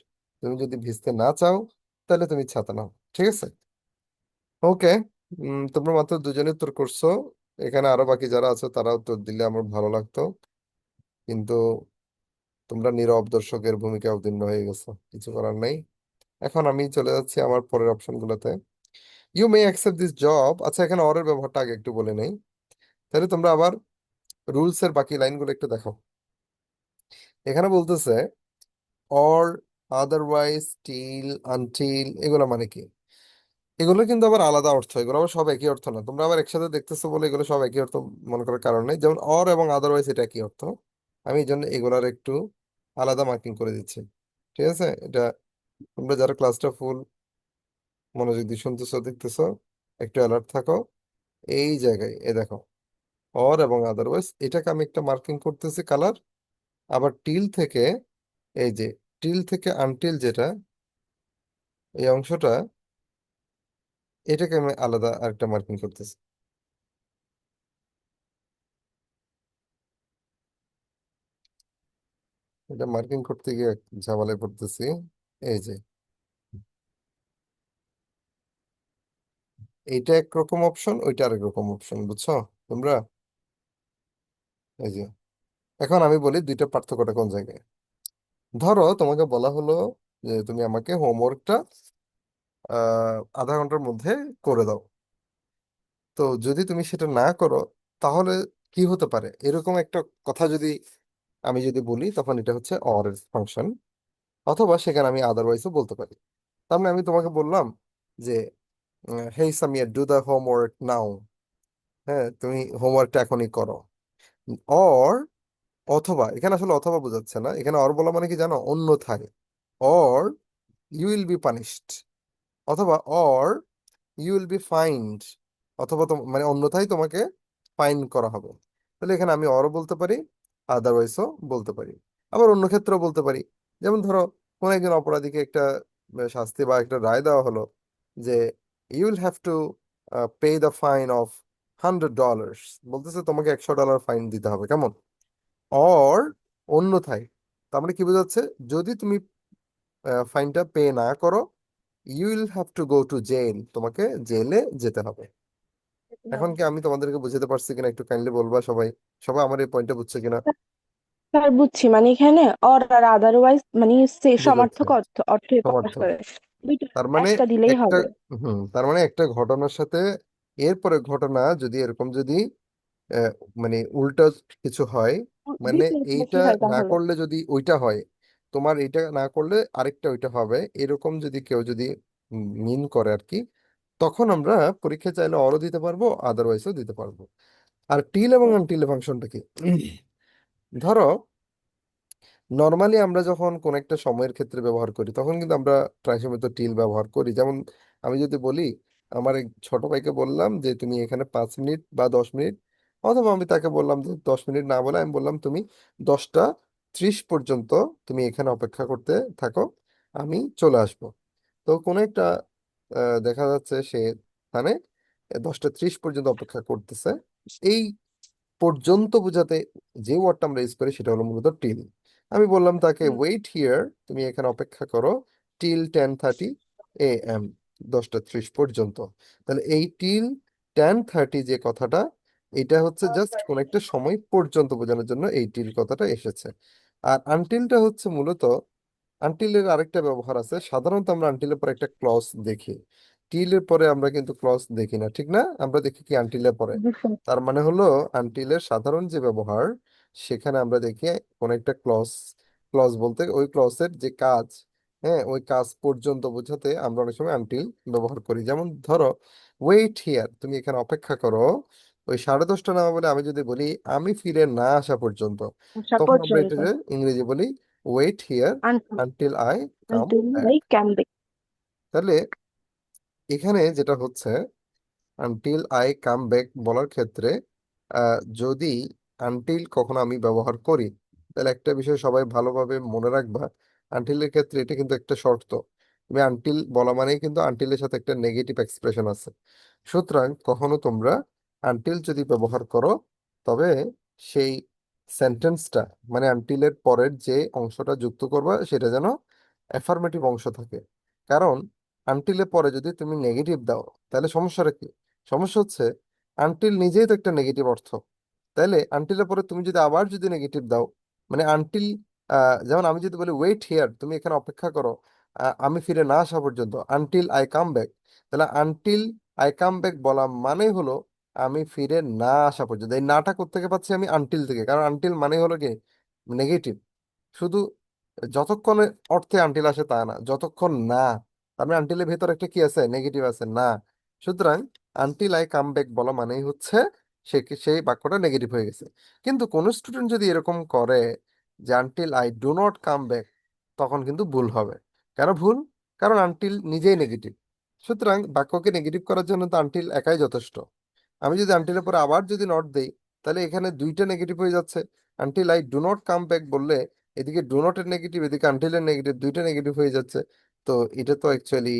A: তুমি যদি ভিজতে না চাও, তাহলে তুমি ছাতা নাও। ঠিক আছে, ওকে। তোমরা মাত্র দুজনে উত্তর করছো। এখানে আরো বাকি যারা আছে তারা উত্তর দিলে আমার ভালো লাগতো, কিন্তু তোমরা নীরব দর্শকের ভূমিকা অবতীর্ণ হয়ে গেছো, কিছু করার নাই। এখন আমি চলে যাচ্ছি আমার পরের অপশন গুলোতে। You may accept this job. আচ্ছা, এখানে অরের ব্যবহারটা আগে একটু বলে নেই। তাহলে তোমরা আবার রুলস এর বাকি লাইনগুলো একটু দেখো। এখানে বলতেছে অর, আদারওয়াইজ, টিল, আনটিল, এগুলো মানে কি? এগুলো কিন্তু আবার আলাদা অর্থ, এগুলো আবার সব একই অর্থ না। তোমরা আবার একসাথে দেখতেছো বলে এগুলো সব একই অর্থ মনে করার কারণ নেই। যেমন অর এবং আদারওয়াইজ এটা একই অর্থ। আমি এই জন্য এগুলার একটু আলাদা মার্কিং করে দিচ্ছি। ঠিক আছে, এটা তোমরা যারা ক্লাসটা ফুল মনোযোগ দিয়ে শুনতেছো দেখতেছো, একটু অ্যালার্ট থাকো। এই জায়গায় এ দেখো, অর এবং আদারওয়াইজ এটাকে আমি একটা মার্কিং করতেছি কালার। আবার টিল থেকে, এই যে টিল থেকে আনটিল যেটা, এই অংশটা, এটাকে আমি আলাদা আরেকটা মার্কিং করতেছি। এটা মার্কিং করতে গিয়ে এক ঝামেলায় পড়তেছি। এই যে এইটা একরকম অপশন, ওইটা আরেক রকম অপশন, বুঝছো তোমরা? এই যে এখন আমি বলি দুইটা পার্থক্যটা কোন জায়গায়। ধরো তোমাকে বলা হলো যে তুমি আমাকে হোমওয়ার্কটা 0.5 ঘন্টার মধ্যে করে দাও। তো যদি তুমি সেটা না করো, তাহলে কি হতে পারে? এরকম একটা কথা যদি আমি যদি বলি, তখন এটা হচ্ছে অর ফাংশন। অথবা সেখানে আমি আদারওয়াইজও বলতে পারি। তার মানে আমি তোমাকে বললাম যে হেই সামিয়া, ডু দ্য হোমওয়ার্ক নাও। হ্যাঁ, তুমি হোমওয়ার্কটা এখনই করো। অর, অথবা, এখানে আসলে অথবা বোঝাচ্ছে না, এখানে অর বলা মানে কি জানো? অন্যথায়। Or you will be punished, অথবা or you will be fined, অথবা মানে অন্যথায় তোমাকে ফাইন করা হবে। তাহলে এখানে আমি অরও বলতে পারি, আদারওয়াইজও বলতে পারি, আবার অন্য ক্ষেত্রেও বলতে পারি। যেমন ধরো কোন একজন অপরাধীকে একটা শাস্তি বা একটা রায় দেওয়া হলো যে you will have to pay the fine of $100, বলতেছে তোমাকে $100 ফাইন দিতে হবে, কেমন? অর অন্যথায়, তার মানে কি বোঝাচ্ছে, যদি তুমি ফাইনটা পে না করো, you will have to go to jail, তোমাকে জেলে যেতে হবে। এখন কি আমি তোমাদেরকে বুঝাতে পারছি কিনা একটু কাইন্ডলি বলবা সবাই, সবাই আমার এই পয়েন্টটা বুঝছে কিনা?
B: স্যার বুঝছি, মানে এখানে অর আর আদারওয়াইজ মানে সে
A: বুঝাচ্ছে
B: সমার্থক অর্থে প্রকাশ
A: সমর্থক।
B: করে, দুইটার
A: তার মানে
B: একটা দিলেই
A: একটা,
B: হবে।
A: তার মানে একটা ঘটনার সাথে এরপরে ঘটনা যদি এরকম যদি আহ, মানে উল্টো কিছু হয়, মানে এইটা
B: বিপরীতমুখী হয়
A: না
B: তাহলে।
A: করলে যদি ওইটা হয়, তোমার এইটা না করলে আরেকটা ওইটা হবে, এরকম যদি কেউ যদি মিন করে আর কি, তখন আমরা পরীক্ষা চাইলে অরও দিতে পারবো, আদারওয়াইজও দিতে পারবো। আর টিল এবং আনটিল ফাংশনটা কি? ধরো নর্মালি আমরা যখন কোন একটা সময়ের ক্ষেত্রে ব্যবহার করি তখন কিন্তু আমরা প্রায় সময় তো টিল ব্যবহার করি। যেমন আমি যদি বলি, আমার এক ছোট ভাইকে বললাম যে তুমি এখানে 5 মিনিট বা 10 মিনিট, অথবা আমি তাকে বললাম যে 10 মিনিট না বলে আমি বললাম তুমি 10টা 30 পর্যন্ত তুমি এখানে অপেক্ষা করতে থাকো, আমি চলে আসবো। তো কোনো একটা দেখা যাচ্ছে সে মানে 10টা 30 পর্যন্ত অপেক্ষা করতেছে, এই পর্যন্ত বোঝাতে যে ওয়ার্ডটা আমরা ইউজ করি সেটা হলো মূলত টিল। আমি বললাম তাকে
B: হুম।
A: ওয়েট হিয়ার, তুমি এখানে অপেক্ষা করো টিল 10:30 AM, 10টা 30 পর্যন্ত। তাহলে এই টিল 10:30 যে কথাটা, এটা হচ্ছে জাস্ট কোন একটা সময় পর্যন্ত বোঝানোর জন্য এই টিল কথাটা এসেছে। আর আনটিলটা হচ্ছে মূলত, আনটিলের আরেকটা ব্যবহার আছে, সাধারণত আমরা আনটিলের পরে একটা ক্লজ দেখি, টিলের পরে আমরা কিন্তু ক্লজ দেখি না, ঠিক না? আমরা দেখি কি আনটিলের পরে।
B: Different।
A: তার মানে হলো আনটিলের সাধারণ যে ব্যবহার, সেখানে আমরা দেখি কোন একটা ক্লজ, ক্লজ বলতে ওই ক্লজের যে কাজ, হ্যাঁ ওই কাজ পর্যন্ত বোঝাতে আমরা অনেক সময় আনটিল ব্যবহার করি। যেমন ধরো ওয়েট হিয়ার, তুমি এখানে অপেক্ষা করো ওই 10:30 না বলে আমি যদি বলি আমি ফিরে না আসা পর্যন্ত,
B: আসা
A: তখন আমরা
B: পর্যন্ত।
A: এটা যে ইংরেজি বলি wait here
B: Until
A: until I come
B: until
A: back.
B: I can be।
A: তাহলে এখানে যেটা হচ্ছে, আনটিল আই কাম ব্যাক বলার ক্ষেত্রে যদি আনটিল কখনো আমি ব্যবহার করি, তাহলে একটা বিষয় সবাই ভালোভাবে মনে রাখবা, আনটিলের ক্ষেত্রে এটা কিন্তু একটা শর্ত। তুমি আনটিল বলা মানেই কিন্তু আনটিলের সাথে একটা নেগেটিভ এক্সপ্রেশন আছে। সুতরাং কখনো তোমরা আনটিল যদি ব্যবহার করো, তবে সেই সেন্টেন্সটা মানে আনটিলের পরের যে অংশটা যুক্ত করবা সেটা যেন অ্যাফার্মেটিভ অংশ থাকে। কারণ আনটিলের পরে যদি তুমি নেগেটিভ দাও, তাহলে সমস্যাটা কি? সমস্যা হচ্ছে আনটিল নিজেই তো একটা নেগেটিভ অর্থ। তাইলে আনটিলের পরে তুমি যদি আবার যদি নেগেটিভ দাও, মানে আনটিল, যেমন আমি যদি বলি ওয়েট হিয়ার, তুমি এখানে অপেক্ষা করো আমি ফিরে না আসা পর্যন্ত, আনটিল আই কাম ব্যাক, তাহলে আনটিল আই কাম ব্যাক বলা মানে হলো আমি ফিরে না আসা পর্যন্ত। এই নাটা কোত্থেকে পাচ্ছি? আমি আনটিল থেকে, কারণ আনটিল মানে হলো কি নেগেটিভ। শুধু যতক্ষণ অর্থে আনটিল আসে তা না, যতক্ষণ না, তার মানে আনটিলের ভেতর একটা কি আছে? নেগেটিভ আছে, না। সুতরাং আনটিল আই কাম ব্যাক বলা মানেই হচ্ছে সেই বাক্যটা নেগেটিভ হয়ে গেছে। কিন্তু কোন স্টুডেন্ট যদি এরকম করে যে until I do not come back, তখন কিন্তু ভুল হবে। কেন ভুল? কারণ আনটিল নিজেই নেগেটিভ। সুতরাং বাক্যকে নেগেটিভ করার জন্য তো আনটিল একাই যথেষ্ট। আমি যদি আনটিলের পরে আবার যদি নট দেই, তাহলে এখানে দুইটা নেগেটিভ হয়ে যাচ্ছে। Until I do not come back বললে এদিকে ডু নট এর নেগেটিভ, এদিকে আনটিল এর নেগেটিভ, দুইটা নেগেটিভ হয়ে যাচ্ছে। তো এটা তো অ্যাকচুয়ালি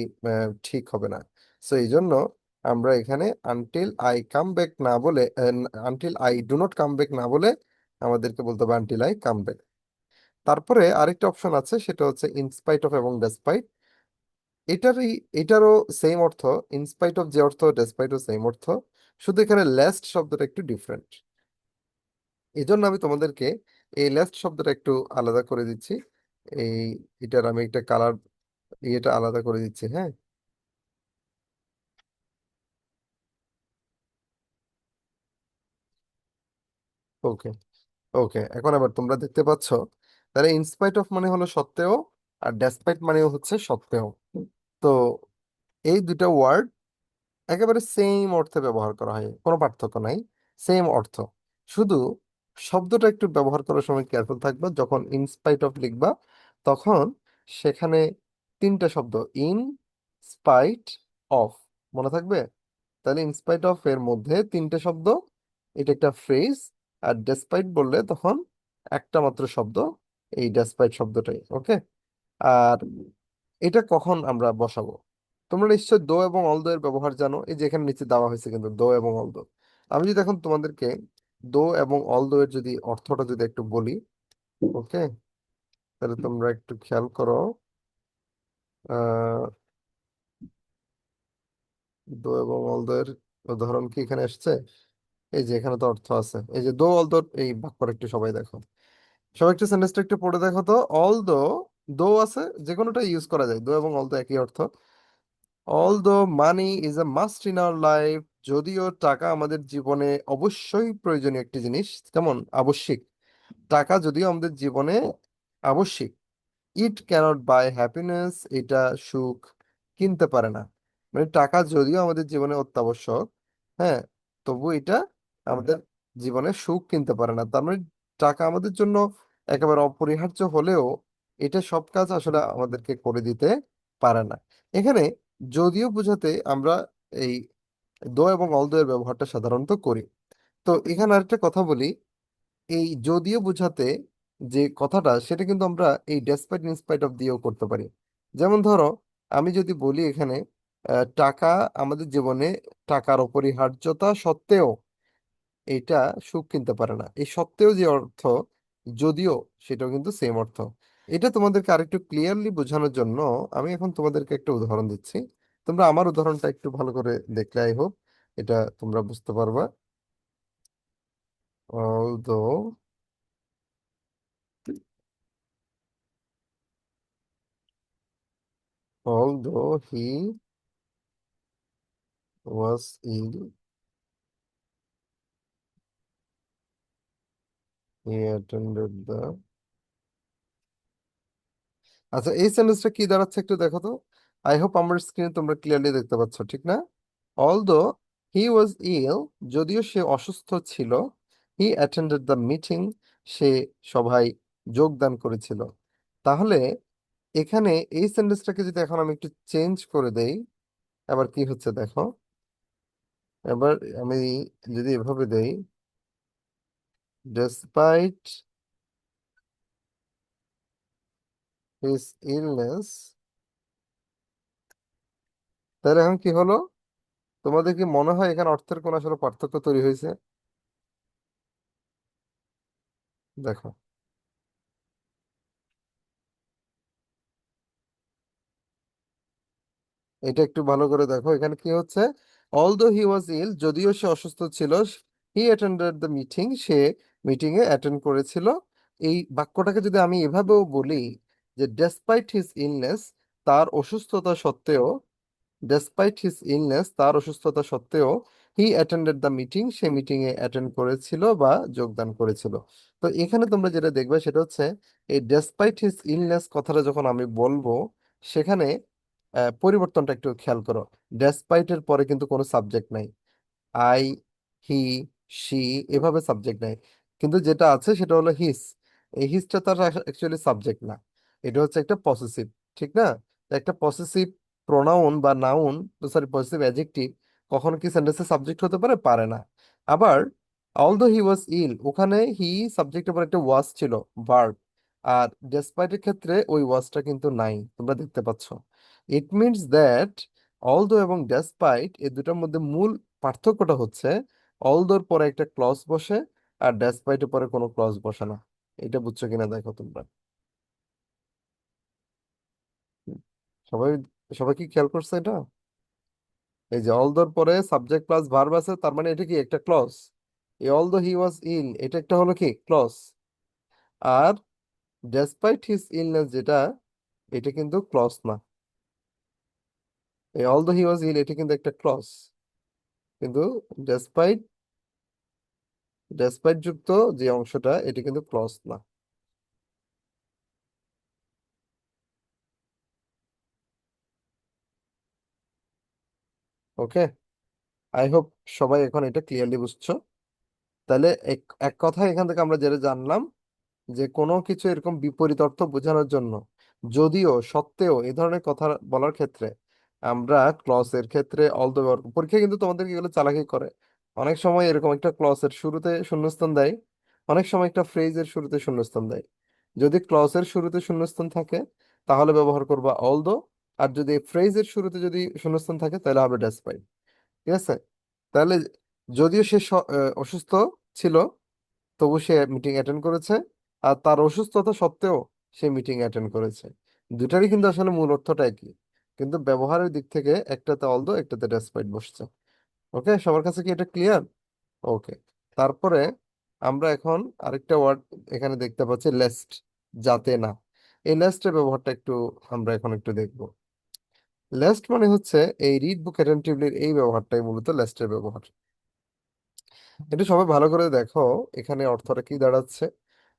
A: ঠিক হবে না। সো এই জন্য আমরা এখানে আনটিল আই কাম ব্যাক না বলে, until I do not come back না বলে আমাদেরকে বলতে হবে আনটিল আই কাম ব্যাক। তারপরে আরেকটা অপশন আছে, সেটা হচ্ছে ইনস্পাইট অফ এবং ডেসপাইট। এটারই, এটারও সেম অর্থ, ইনস্পাইট অফ যে অর্থ ডেসপাইটও সেম অর্থ, শুধু এখানে লেস্ট শব্দটা একটু ডিফারেন্ট। এই জন্য আমি তোমাদেরকে এই লেস্ট শব্দটা একটু আলাদা করে দিচ্ছি। এই এটার আমি একটা কালার ইয়েটা আলাদা করে দিচ্ছি, হ্যাঁ। ওকে, ওকে, এখন আবার তোমরা দেখতে পাচ্ছ, তাহলে ইনস্পাইট অফ মানে হলো সত্ত্বেও, আর ডেসপাইট মানেও হচ্ছে সত্ত্বেও। তো এই দুটা ওয়ার্ড একেবারে সেম অর্থে ব্যবহার করা হয়, কোনো পার্থক্য নাই, সেম অর্থ। শুধু শব্দটা একটু ব্যবহার করার সময় কেয়ারফুল থাকবা, যখন ইনস্পাইট অফ লিখবা তখন সেখানে তিনটা শব্দ, ইন স্পাইট অফ, মনে থাকবে? তাহলে ইনস্পাইট অফ এর মধ্যে তিনটে শব্দ, এটা একটা ফ্রেজ। আর ডেসপাইট বললে তখন একটা মাত্র শব্দ, এই ডেসপাইট শব্দটাই। ওকে। আর এটা কখন আমরা বসাবো? তোমরা নিশ্চয় দো এবং অলদো এর ব্যবহার জানো, এই যে এখানে নিচে দেওয়া হয়েছে কিন্তু দো এবং অলদো। আমি যদি এখন তোমাদেরকে দো এবং অলদো এর যদি অর্থটা যদি একটু বলি, ওকে, তাহলে তোমরা একটু খেয়াল করো। আহ দো এবং অলদো এর উদাহরণ কি এখানে আসছে? এই যে এখানে তো অর্থ আছে, এই যে দো অলদো, এই বাক্যটা একটু সবাই দেখো, সবাই একটু সেন্টেন্সটা একটু পড়ে দেখো তো। অলদো, দো আছে, যে কোনোটা ইউজ করা যায়, দো এবং অলদো একই অর্থ। Although money is a must in our life, যদিও টাকা আমাদের জীবনে অবশ্যই প্রয়োজনীয় একটি জিনিস। কেমন আবশ্যিক? টাকা যদিও আমাদের জীবনে আবশ্যিক। ইট ক্যানট বাই হ্যাপিনেস, এটা সুখ কিনতে পারে না। মানে টাকা যদিও আমাদের জীবনে অত্যাবশ্যক, হ্যাঁ, তবু এটা আমাদের জীবনে সুখ কিনতে পারে না। তার মানে টাকা আমাদের জন্য একেবারে অপরিহার্য হলেও এটা সব কাজ আসলে আমাদেরকে করে দিতে পারে না। এখানে যদিও বোঝাতে আমরা এই দো এবং অলদো এর ব্যবহারটা সাধারণত করি। তো এখানে আরেকটা কথা বলি, এই যদিও বোঝাতে যে কথাটা, সেটা কিন্তু আমরা এই ডেসপাইট ইনস্পাইট অফ দিয়েও করতে পারি। যেমন ধরো, আমি যদি বলি এখানে টাকা আমাদের জীবনে, টাকার অপরিহার্যতা সত্ত্বেও এটা সুখ কিনতে পারে না, এই সত্ত্বেও যে অর্থ, যদিও, সেটাও কিন্তু সেম অর্থ। এটা তোমাদেরকে আরেকটু ক্লিয়ারলি বোঝানোর জন্য আমি এখন তোমাদেরকে একটা উদাহরণ দিচ্ছি। তোমরা আমার উদাহরণটা একটু ভালো করে দেখলে আই হোপ এটা তোমরা বুঝতে পারবা। although although he was ill, he attended the, আচ্ছা এই সেন্টেন্সটা কি দাঁড়াচ্ছে একটু দেখো তো। আই হোপ আমার স্ক্রিনে তোমরা ক্লিয়ারলি দেখতে পাচ্ছ, ঠিক না? অলদো হি ওয়াজ ইল, যদিও সে অসুস্থ ছিল, হি অ্যাটেন্ডেড দ্য মিটিং, সে সভায় যোগদান করেছিল। তাহলে এখানে এই সেন্টেন্সটাকে যদি এখন আমি একটু চেঞ্জ করে দেই, এবার কি হচ্ছে দেখো। এবার আমি যদি এভাবে দেই, ডেসপাইট হিজ ইলনেস, তাহলে এখন কি হলো? তোমাদের কি মনে হয় এখানে অর্থের কোনো আসলে পার্থক্য তৈরি হয়েছে? দেখো, এটা একটু ভালো করে দেখো, এখানে কি হচ্ছে? অলদো হি ওয়াজ ইল, যদিও সে অসুস্থ ছিল, হি attended the meeting, say meeting A attend করেছিল। এই বাক্যটাকে যদি আমি এভাবেও বলি যে ডেসপাইট হিজ ইলনেস, তার অসুস্থতা সত্ত্বেও, ডেসপাইট হিজ ইলনেস, তার অসুস্থতা সত্ত্বেও, হি attended the meeting, say meeting A attend করেছিল বা যোগদান করেছিল। তো এখানে তোমরা যেটা দেখবে সেটা হচ্ছে, এই ডেসপাইট হিজ ইলনেস কথাটা যখন আমি বলবো, সেখানে পরিবর্তনটা একটু খেয়াল করো। ডেসপাইট এর পরে কিন্তু কোনো সাবজেক্ট নাই, আই, হি, সি, এভাবে সাবজেক্ট নাই। কিন্তু যেটা আছে সেটা হলো হিস। এই হিসটা তার অ্যাকচুয়ালি সাবজেক্ট না, এটা হচ্ছে একটা পসেসিভ, ঠিক না? তো একটা পসেসিভ প্রোনাউন বা নাউন, সরি পসেসিভ অ্যাডজেক্টিভ, কখনো কি সেন্টেন্সের সাবজেক্ট হতে পারে? পারে না। আবার অলদো হি ওয়াজ ইল, ওখানে হি সাবজেক্টের পর একটা ওয়াজ ছিল, ভার্ব। আর ডেসপাইটের ক্ষেত্রে ওই ওয়াজটা কিন্তু নাই, তোমরা দেখতে পাচ্ছ। ইট মিনস দ্যাট অলদো এবং ডেসপাইট এই দুটার মধ্যে মূল পার্থক্যটা হচ্ছে, অলদোর পরে একটা ক্লজ বসে আর ডেসপাইটের পরে কোনো ক্লজ বসে না। এটা বুঝছো কিনা দেখো তোমরা। সবাই সবাই কি খেয়াল করছে এটা? এই যে অলদোর পরে সাবজেক্ট প্লাস ভার্ব আছে, তার মানে এটা কি একটা ক্লজ। এই অলদো হি ওয়াজ ইল, এটা একটা হলো কি ক্লজ। আর ডেসপাইট হিজ ইলনেস যেটা, এটা কিন্তু ক্লজ না। এই অলদো হি ওয়াজ ইল এটা কিন্তু একটা ক্লজ, কিন্তু ডেসপাইট, ডেসপাইট যুক্ত যে অংশটা, এটা কিন্তু ক্লজ না। ওকে, আই হোপ সবাই এখন এটা ক্লিয়ারলি বুঝছো। তাহলে এক এক কথায় এখান থেকে আমরা যেটা জানলাম, যে কোনো কিছু এরকম বিপরীত অর্থ বোঝানোর জন্য যদিও সত্ত্বেও এই ধরনের কথা বলার ক্ষেত্রে আমরা ক্লজের ক্ষেত্রে অল দ্য ব্যবহার পরীক্ষা কিন্তু তোমাদেরকে এগুলো চালাকি করে। অনেক সময় এরকম একটা ক্লজের শুরুতে শূন্যস্থান দেয়, অনেক সময় একটা ফ্রেজের শুরুতে শূন্যস্থান দেয়। যদি ক্লজের শুরুতে শূন্যস্থান থাকে তাহলে ব্যবহার করবা অল দো, আর যদি ফ্রেজের শুরুতে যদি শূন্যস্থান থাকে তাহলে হবে ডেসপাইট। ঠিক আছে? তাহলে যদিও সে অসুস্থ ছিল, তবু সে মিটিং অ্যাটেন্ড করেছে, আর তার অসুস্থতা সত্ত্বেও সে মিটিং অ্যাটেন্ড করেছে। দুটারই কিন্তু আসলে মূল অর্থটা একই, কিন্তু ব্যবহারের দিক থেকে একটাতে অলদো একটাতে ডেসপাইট বসছে। ওকে, সবার কাছে কি এটা ক্লিয়ার? ওকে। তারপরে আমরা এখন আরেকটা ওয়ার্ড এখানে দেখতে পাচ্ছি, লেস্ট, যাতে না। এই লেস্টের ব্যবহারটা একটু আমরা এখন একটু দেখব। লেস্ট মানে হচ্ছে এই রিড বুক অ্যাটেন্টিভলির এই ব্যবহারটাই মূলত লেস্টের ব্যবহার। এটা সবাই ভালো করে দেখো, এখানে অর্থটা কি দাঁড়াচ্ছে।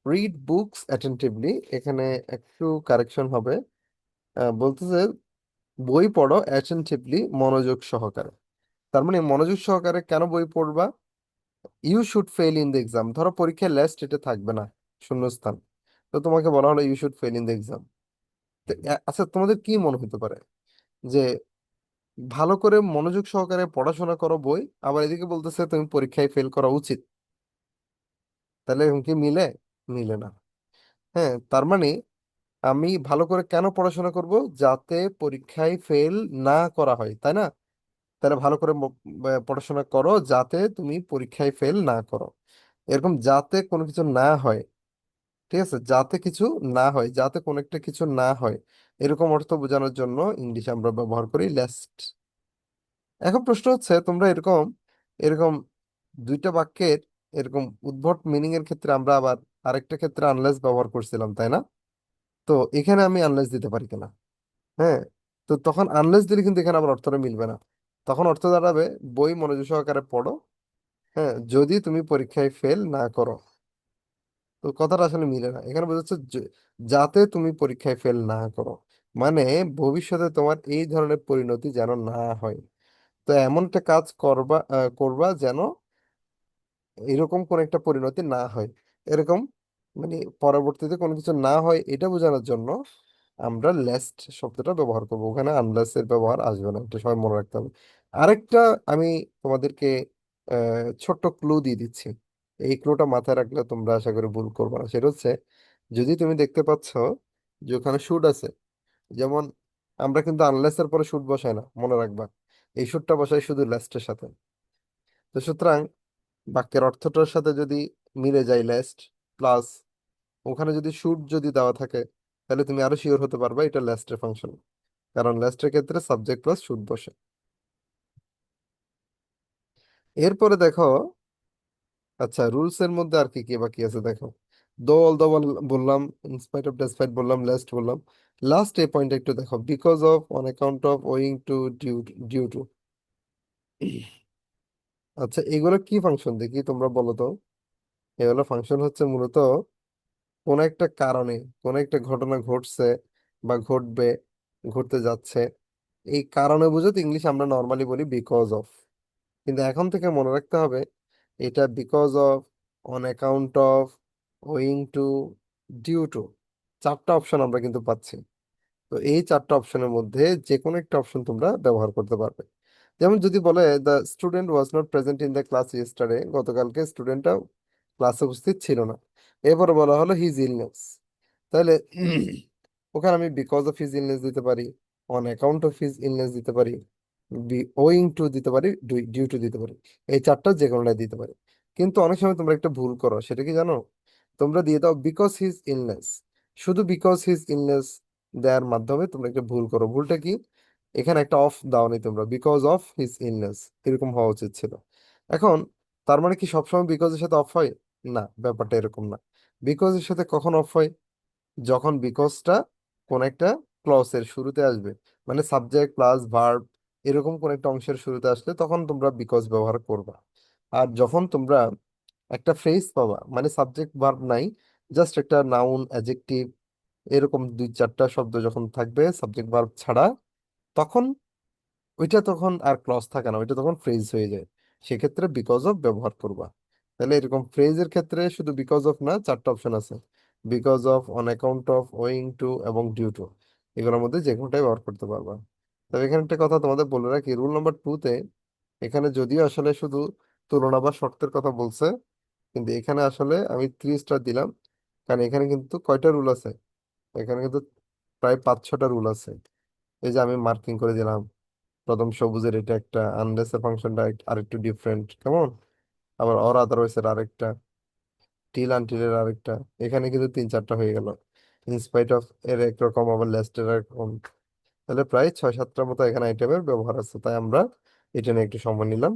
A: রিড বুকস অ্যাটেন্টিভলি, এখানে একটু কারেকশন হবে। বলতেছে বই পড়ো অ্যাটেন্টিভলি, মনোযোগ সহকারে। তার মানে মনোযোগ সহকারে কেন বই পড়বা? You should fail in the exam, ধরো পরীক্ষায় লেস্ট এটা থাকবে না, শূন্যস্থান, তো তোমাকে বলা হলো you should fail in the exam. আচ্ছা, তোমাদের কি মনে হতে পারে যে ভালো করে মনোযোগ সহকারে পড়াশোনা করো বই, আবার এদিকে বলতেছে তুমি পরীক্ষায় ফেল করা উচিত? তাহলে এরকম কি মিলে? মিলে না। হ্যাঁ, তার মানে আমি ভালো করে কেন পড়াশোনা করব? যাতে পরীক্ষায় ফেল না করা হয়, তাই না? তাহলে ভালো করে পড়াশোনা করো যাতে তুমি পরীক্ষায় ফেল না করো। এরকম যাতে কোনো কিছু না হয়, ঠিক আছে, যাতে কিছু না হয়, যাতে কোনো একটা কিছু না হয়, এরকম অর্থ বোঝানোর জন্য ইংলিশে আমরা ব্যবহার করি লেস্ট। এখন প্রশ্ন হচ্ছে, তোমরা এরকম এরকম দুইটা বাক্যের এরকম উদ্ভট মিনিং এর ক্ষেত্রে আমরা আবার আরেকটা ক্ষেত্রে আনলেস ব্যবহার করছিলাম, তাই না? তো এখানে আমি আনলেস দিতে পারি কিনা? হ্যাঁ, তো তখন আনলেস দিলে কিন্তু এখানে আবার অর্থটা মিলবে না। তখন অর্থ দাঁড়াবে বই মনোযোগ সহকারে পড়ো, হ্যাঁ, যদি তুমি পরীক্ষায় ফেল না করো। তো কথাটা আসলে মিলে না, এখানে বোঝাচ্ছে যাতে তুমি পরীক্ষায় ফেল না করো, মানে ভবিষ্যতে তোমার এই ধরনের পরিণতি যেন না হয়। তো এমনটা কাজ করবা করবা যেন এরকম কোন একটা পরিণতি না হয়, এরকম মানে পরবর্তীতে কোনো কিছু না হয় এটা বোঝানোর জন্য আমরা লেস্ট শব্দটা ব্যবহার করবো, ওখানে আনলেস এর ব্যবহার আসবে না, এটা সবাই মনে রাখতে হবে। আরেকটা আমি তোমাদেরকে ছোট্ট ক্লু দিয়ে দিচ্ছি, এই ক্লুটা মাথায় রাখলে তোমরা আশা করি ভুল করবে না। সেটা হচ্ছে, যদি তুমি দেখতে পাচ্ছ যে ওখানে শুড আছে, যেমন আমরা কিন্তু আনলেস এর পরে শুড বসাই না, মনে রাখবা, এই শুডটা বসাই শুধু লেস্টের সাথে। তো সুতরাং বাক্যের অর্থটার সাথে যদি মিলে যায় লেস্ট প্লাস ওখানে যদি শুড যদি দেওয়া থাকে, তাহলে তুমি আরো শিওর হতে পারবে এটা লেস্টের ফাংশন, কারণ লেস্টের ক্ষেত্রে সাবজেক্ট প্লাস শুড বসে। এরপরে দেখো, আচ্ছা, রুলস এর মধ্যে আর কি কি বাকি আছে দেখো। দো অল দো বললাম, ইনস্পাইট অফ ডেসপাইট বললাম, লেস্ট বললাম। লাস্ট এই পয়েন্ট একটু দেখো, because of, on account of, owing to, due, due to. আচ্ছা, এগুলো কি ফাংশন দেখি তোমরা বলো তো। এগুলো ফাংশন হচ্ছে মূলত কোন একটা কারণে, কোন একটা ঘটনা ঘটছে বা ঘটবে, ঘটতে যাচ্ছে, এই কারণে বুঝতে ইংলিশ আমরা নর্মালি বলি বিকজ অফ। কিন্তু এখন থেকে মনে রাখতে হবে এটা because of, on account of, owing to, due to, চারটা অপশন আমরা কিন্তু পাচ্ছি। তো এই চারটা অপশনের মধ্যে যে কোনো একটা অপশন তোমরা ব্যবহার করতে পারবে। যেমন যদি বলে the student was not present in the class yesterday, গতকালকে স্টুডেন্টটা ক্লাসে উপস্থিত ছিল না। এরপরে বলা হলো হিজ ইলনেস, তাহলে ওখানে আমি বিকজ অফ হিজ ইলনেস দিতে পারি, on account of his illness দিতে পারি, ওয়িং টু দিতে পারি, ডিউ টু দিতে পারি। এই চারটা যে কোনোটাই দিতে পারি। কিন্তু অনেক সময় তোমরা একটা ভুল করো, সেটা কি জানো? তোমরা দিয়ে দাও বিকজ হিজ ইলনেস, শুধু বিকজ হিজ ইলনেস দেওয়ার মাধ্যমে তোমরা একটা ভুল করো। ভুলটা কি? এখানে একটা অফ দাওনি তোমরা, বিকজ অফ হিজ ইলনেস এরকম হওয়া উচিত ছিল। এখন তার মানে কি সবসময় বিকজ এর সাথে অফ হয়? না, ব্যাপারটা এরকম না। বিকজ এর সাথে কখন অফ হয়? যখন বিকজটা কোন একটা ক্লজের শুরুতে আসবে, মানে সাবজেক্ট প্লাস ভার্ব এরকম কোন একটা অংশের শুরুতে আসলে তখন তোমরা বিকজ ব্যবহার করবা। আর যখন তোমরা একটা ফ্রেজ পাবা, মানে সাবজেক্ট ভার্ব নাই, জাস্ট একটা নাউন অ্যাডজেক্টিভ এরকম দুই চারটা শব্দ যখন থাকবে সাবজেক্ট ভার্ব ছাড়া, তখন ওইটা তখন আর ক্লজ থাকে না, ওইটা তখন ফ্রেজ হয়ে যায়। সেক্ষেত্রে বিকজ অফ ব্যবহার করবা। তাহলে এরকম ফ্রেজের ক্ষেত্রে শুধু বিকজ অফ না, চারটা অপশন আছে। Because of, on account of, owing two এবং ডিউ টু, এগুলোর মধ্যে যে কোনোটাই ব্যবহার করতে পারবা। তবে এখানে একটা কথা তোমাদের বলে রাখি, রুল নাম্বার 2-তে এখানে যদিও আসলে শুধু তুলনা বা শর্তের কথা বলছে, কিন্তু এখানে আসলে আমি 3 স্টার দিলাম, কারণ এখানে কিন্তু কয়টা রুল আছে, এখানে কিন্তু প্রায় 5-6টা রুল আছে। এই যে আমি মার্কিং করে দিলাম, প্রথম সবুজের এটা একটা, আনলেস এর ফাংশনটা আরেকটু ডিফারেন্ট কেমন, আবার অর আদারওয়াইজ এর আরেকটা, টিল আনটিল এর আরেকটা, এখানে কিন্তু 3-4টা হয়ে গেল। ইনস্পাইট অফ এর একরকম, আবার লেস্ট এর একরকম, তাহলে প্রায় 6-7টার মতো এখানে আইটেমের ব্যবহার আছে, তাই আমরা এটা নিয়ে একটু সময় নিলাম।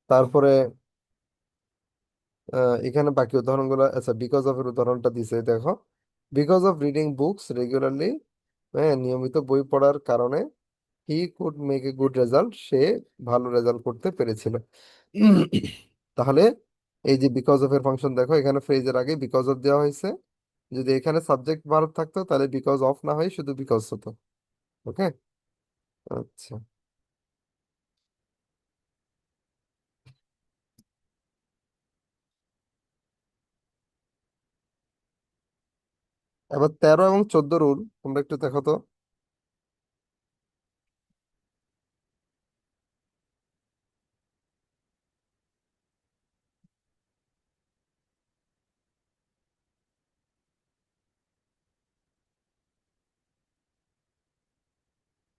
A: তারপরে এখানে বাকি উদাহরণগুলো, আচ্ছা বিকজ অফ এর উদাহরণটা দিছে দেখো, because of reading books regularly, হ্যাঁ নিয়মিত বই পড়ার কারণে, he could make a good result, সে ভালো রেজাল্ট করতে পেরেছিল। তাহলে এই যে বিকজ অফ এর ফাংশন দেখো, এখানে ফ্রেজের আগে বিকজ অফ দেওয়া হয়েছে, যদি এখানে সাবজেক্ট ভার্ব থাকতো তাহলে বিকজ অফ না হয় শুধু বিকজ হতো। ওকে, আচ্ছা। এবার 13 এবং 14 রুল তোমরা একটু দেখো তো।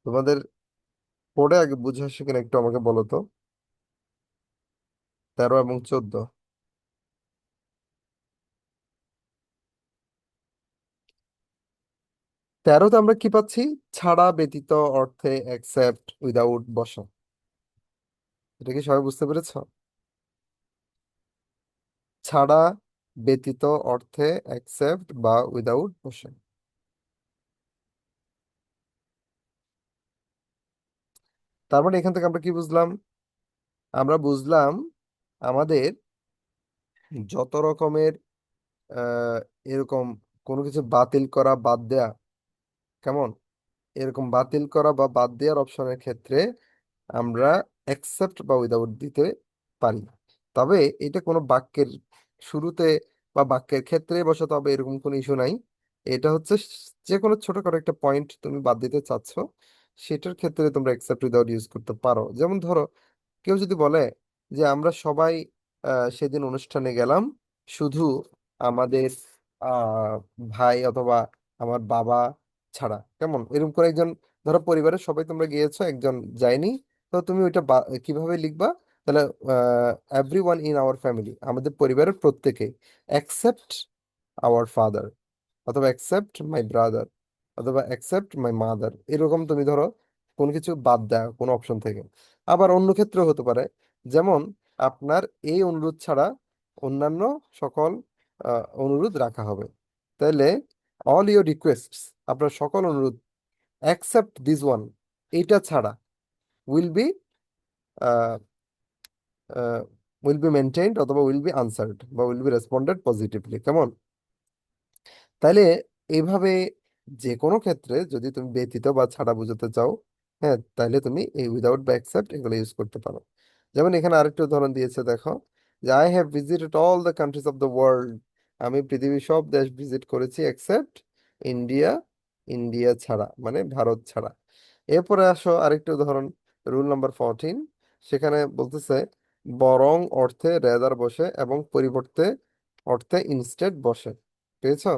A: তোমাদের পড়ে আগে বুঝে আসছে কিনা একটু আমাকে বলো তো, 13 এবং 14। 13তে আমরা কি পাচ্ছি, ছাড়া ব্যতীত অর্থে, অ্যাকসেপ্ট, উইদাউট বসা, এটা কি সবাই বুঝতে পেরেছো? ছাড়া ব্যতীত অর্থে, অ্যাকসেপ্ট বা উইদাউট বসা। তার মানে এখান থেকে আমরা কি বুঝলাম, আমরা বুঝলাম আমাদের যত রকমের আহ এরকম কোনো কিছু বাতিল করা, বাদ দেয়া কেমন, এরকম বাতিল করা বা বাদ দেওয়ার অপশনের ক্ষেত্রে আমরা অ্যাকসেপ্ট বা উইদাউট দিতে পারি। তবে এটা কোনো বাক্যের শুরুতে বা বাক্যের ক্ষেত্রে বসাতে হবে এরকম কোনো ইস্যু নাই। এটা হচ্ছে যে কোনো ছোটখাটো একটা পয়েন্ট তুমি বাদ দিতে চাচ্ছ, সেটার ক্ষেত্রে তোমরা অ্যাকসেপ্ট উইদাউট ইউজ করতে পারো। যেমন ধরো কেউ যদি বলে যে আমরা সবাই সেদিন অনুষ্ঠানে গেলাম, শুধু আমাদের আহ ভাই অথবা আমার বাবা ছাড়া, কেমন এরকম করে একজন, ধরো পরিবারের সবাই তোমরা গিয়েছো, একজন যায়নি, তো তুমি ওইটা কিভাবে লিখবা, তাহলে every one in our family, আমাদের পরিবারের প্রত্যেকে, অ্যাকসেপ্ট আওয়ার ফাদার, অথবা অ্যাকসেপ্ট মাই ব্রাদার, অথবা অ্যাকসেপ্ট মাই মাদার, এরকম তুমি ধরো কোনো কিছু বাদ দেওয়া কোনো অপশন থেকে। আবার অন্য ক্ষেত্রে হতে পারে, যেমন আপনার এই অনুরোধ ছাড়া অন্যান্য সকল অনুরোধ রাখা হবে, তাহলে অল ইউর রিকোয়েস্টস, আপনার সকল অনুরোধ, অ্যাকসেপ্ট দিস ওয়ান, এইটা ছাড়া, will be will be maintained, অথবা উইল বি আনসার্ড, বা উইল বি রেসপন্ডেড পজিটিভলি, কেমন। তাইলে এইভাবে যে কোনো ক্ষেত্রে যদি তুমি ব্যতীত বা ছাড়া বোঝাতে চাও, হ্যাঁ তাইলে তুমি এই উইদাউট বা অ্যাকসেপ্ট এগুলো ইউজ করতে পারো। যেমন এখানে আরেকটা উদাহরণ দিয়েছে দেখো, যে I have visited all the countries of the world, আমি পৃথিবীর সব দেশ ভিজিট করেছি এক্সেপ্ট ইন্ডিয়া, ইন্ডিয়া ছাড়া মানে ভারত ছাড়া। এরপরে আসো আরেকটা উদাহরণ, রুল নাম্বার 14, সেখানে বলতেছে বরং অর্থে রেদার বসে এবং পরিবর্তে অর্থে ইনস্টেড বসে, পেয়েছো?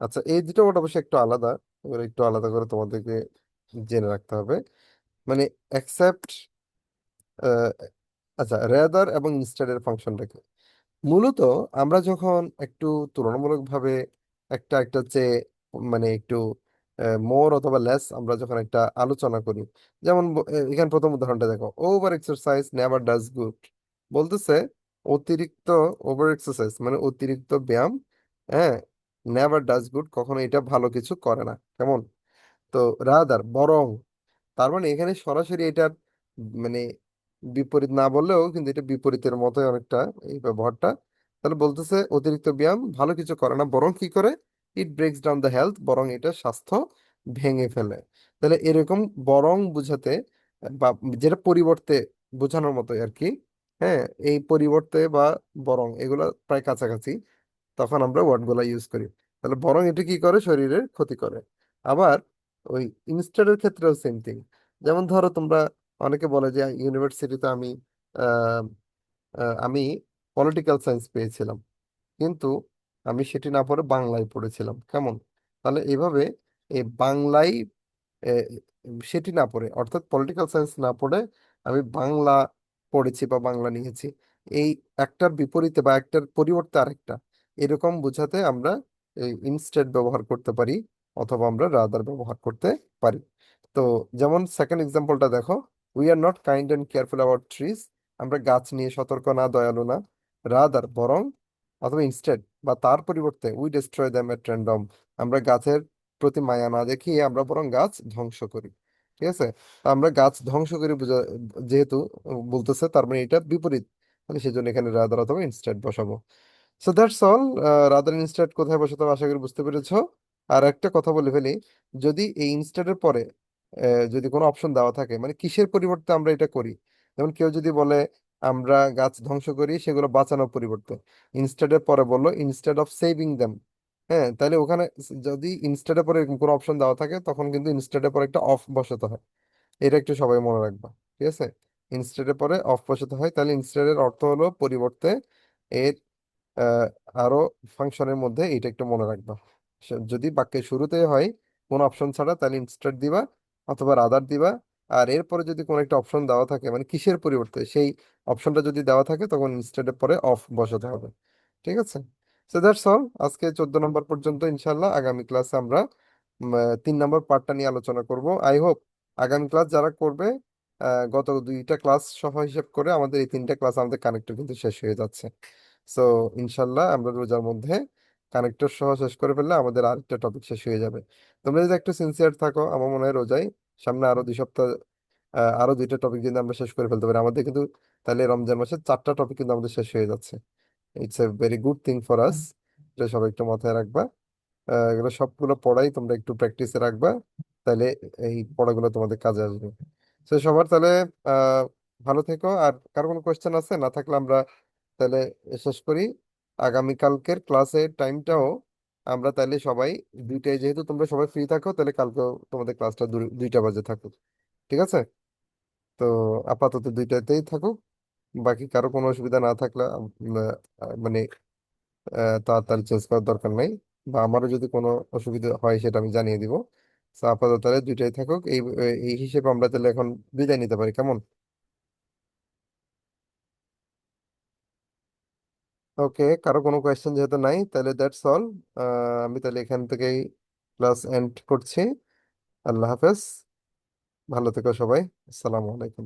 A: আচ্ছা এই দুটো ওটা অবশ্যই একটু আলাদা, এবার একটু আলাদা করে তোমাদেরকে জেনে রাখতে হবে। মানে অ্যাকসেপ্ট, আচ্ছা রেদার এবং ইনস্টেড এর ফাংশনটাকে মূলত আমরা যখন একটু তুলনামূলকভাবে একটা একটা চেয়ে মানে একটু মোর অথবা লেস আমরা যখন একটা আলোচনা করি, যেমন এখানে প্রথম উদাহরণটা দেখো, over exercise never does good, বলতেছে অতিরিক্ত, ওভার এক্সারসাইজ মানে অতিরিক্ত ব্যায়াম, হ্যাঁ নেভার ডাজ গুড, কখনো এটা ভালো কিছু করে না, কেমন। তো রাদার বরং, তার মানে এখানে সরাসরি এটার মানে বিপরীত না বললেও কিন্তু এটা বিপরীতের মতোই অনেকটা এই ব্যবহারটা। তাহলে বলতেছে অতিরিক্ত ব্যায়াম ভালো কিছু করে না, বরং কি করে, ইট ব্রেকস ডাউন দ্য হেলথ, বরং এটা স্বাস্থ্য ভেঙে ফেলে। তাহলে এরকম বরং বুঝাতে বা যেটা পরিবর্তে বোঝানোর মতো আর কি, হ্যাঁ, এই পরিবর্তে বা বরং এগুলা প্রায় কাছাকাছি, তখন আমরা ওয়ার্ড গুলা ইউজ করি। তাহলে বরং এটা কি করে, শরীরের ক্ষতি করে। আবার ওই ইনস্টেডের ক্ষেত্রেও সেম থিং। যেমন ধরো তোমরা, অনেকে বলে যে ইউনিভার্সিটিতে আহ, আমি পলিটিক্যাল সায়েন্স পেয়েছিলাম, কিন্তু আমি সেটি না পড়ে বাংলায় পড়েছিলাম, কেমন? তাহলে এইভাবে এই বাংলায় এ, সেটি না পড়ে, অর্থাৎ পলিটিক্যাল সায়েন্স না পড়ে আমি বাংলা পড়েছি বা বাংলা নিয়েছি, এই একটার বিপরীতে বা একটার পরিবর্তে আরেকটা, এরকম বোঝাতে আমরা এই ইনস্টেড ব্যবহার করতে পারি, অথবা আমরা রাদার ব্যবহার করতে পারি। তো যেমন সেকেন্ড এক্সাম্পলটা দেখো, we are not kind and careful about trees, আমরা গাছ নিয়ে সতর্ক না, দয়ালু না। রাদার বরং, অথবা ইনস্টেড বা তার পরিবর্তে, we destroy them at random, আমরা গাছের প্রতি মায়া না দেখিয়ে আমরা বরং গাছ ধ্বংস করি। ঠিক আছে? আমরা গাছ ধ্বংস করি যেহেতু বলতেছে, তার মানে এটা বিপরীত, তাহলে সেজন্য এখানে রাদার অথবা ইনস্টেড বসাবো। So that's all. Rather instead কোথায় বসাতে হবে আশা করি বুঝতে পেরেছো। আর একটা কথা বলে ফেলি, যদি এই ইনস্টেডের পরে যদি কোনো অপশন দেওয়া থাকে, মানে কিসের পরিবর্তে আমরা এটা করি, যেমন কেউ যদি বলে আমরা গাছ ধ্বংস করি সেগুলো বাঁচানোর পরিবর্তে, ইনস্টেডের পরে বললো ইনস্টেড অফ সেভিং দেম, হ্যাঁ, তাহলে ওখানে যদি ইনস্টেডের পরে এরকম কোনো অপশন দেওয়া থাকে, তখন কিন্তু ইনস্টেডের পরে একটা অফ বসাতে হয়। এটা একটু সবাই মনে রাখবা, ঠিক আছে? ইনস্টেডের পরে অফ বসাতে হয়, তাহলে ইনস্টেডের অর্থ হলো পরিবর্তে। এর আহ, আরো ফাংশনের মধ্যে এটা একটু মনে রাখবা। যদি বাক্যের শুরুতে হয় কোনো অপশন ছাড়া, তাহলে ইনস্টেড দিবা অথবা রাদার দিবা। আর এরপরে যদি কোনো একটা অপশন দেওয়া থাকে, মানে কিসের পরিবর্তে, সেই অপশনটা যদি দেওয়া থাকে, তখন ইনস্টেডের পরে অফ বসাতে হবে। ঠিক আছে? So that's all. আজকে 14 নম্বর পর্যন্ত, ইনশাল্লাহ আগামী ক্লাসে আমরা 3 নম্বর পার্টটা নিয়ে আলোচনা করব। আই হোপ আগামী ক্লাস যারা করবে, গত 2টা ক্লাস সহ হিসেব করে আমাদের এই 3টা ক্লাস আমাদের কানেক্টর কিন্তু শেষ হয়ে যাচ্ছে। সো ইনশাল্লাহ আমরা রোজার মধ্যে কানেক্টর সহ শেষ করে ফেললে আমাদের আরেকটা টপিক শেষ হয়ে যাবে। তোমরা যদি একটু সিনসিয়ার থাকো, আমার মনে হয় রোজায় সামনে আরো 2 সপ্তাহ, আরো 2টা টপিক যদি আমরা শেষ করে ফেলতে পারি, আমাদের কিন্তু তাহলে রমজান মাসে 4টা টপিক কিন্তু আমাদের শেষ হয়ে যাচ্ছে। It's a very good thing for us. এটা সবাই একটু মাথায় রাখবা। এগুলো সবগুলো পড়াই তোমরা একটু প্র্যাকটিসে রাখবা, তাহলে এই পড়াগুলো তোমাদের কাজে আসবে। তো সবার তাহলে আহ ভালো থেকো। আর কারো কোনো কোয়েশ্চেন আছে, না থাকলে আমরা তাহলে শেষ করি। আগামীকালকের ক্লাসের টাইমটাও আমরা তাহলে সবাই 2টায়, যেহেতু তোমরা সবাই ফ্রি থাকো, তাহলে কালকেও তোমাদের ক্লাসটা 2টা বাজে থাকুক। ঠিক আছে? তো আপাতত 2টাতেই থাকুক। বাকি কারো কোনো অসুবিধা না থাকলে মানে তাড়াতাড়ি চেঞ্জ করার দরকার নাই, বা আমারও যদি কোনো অসুবিধা হয় সেটা আমি জানিয়ে দিব। তো আপাতত তাহলে 2টাই থাকুক, এই হিসেবে আমরা তাহলে এখন বিদায় নিতে পারি, কেমন? ওকে, কারো কোনো কোয়েশ্চেন যেহেতু নাই, তাহলে দ্যাটস অল। আমি তাহলে এখান থেকেই ক্লাস এন্ড করছি। আল্লাহ হাফেজ। ভালো থেকো সবাই। আসসালামু আলাইকুম।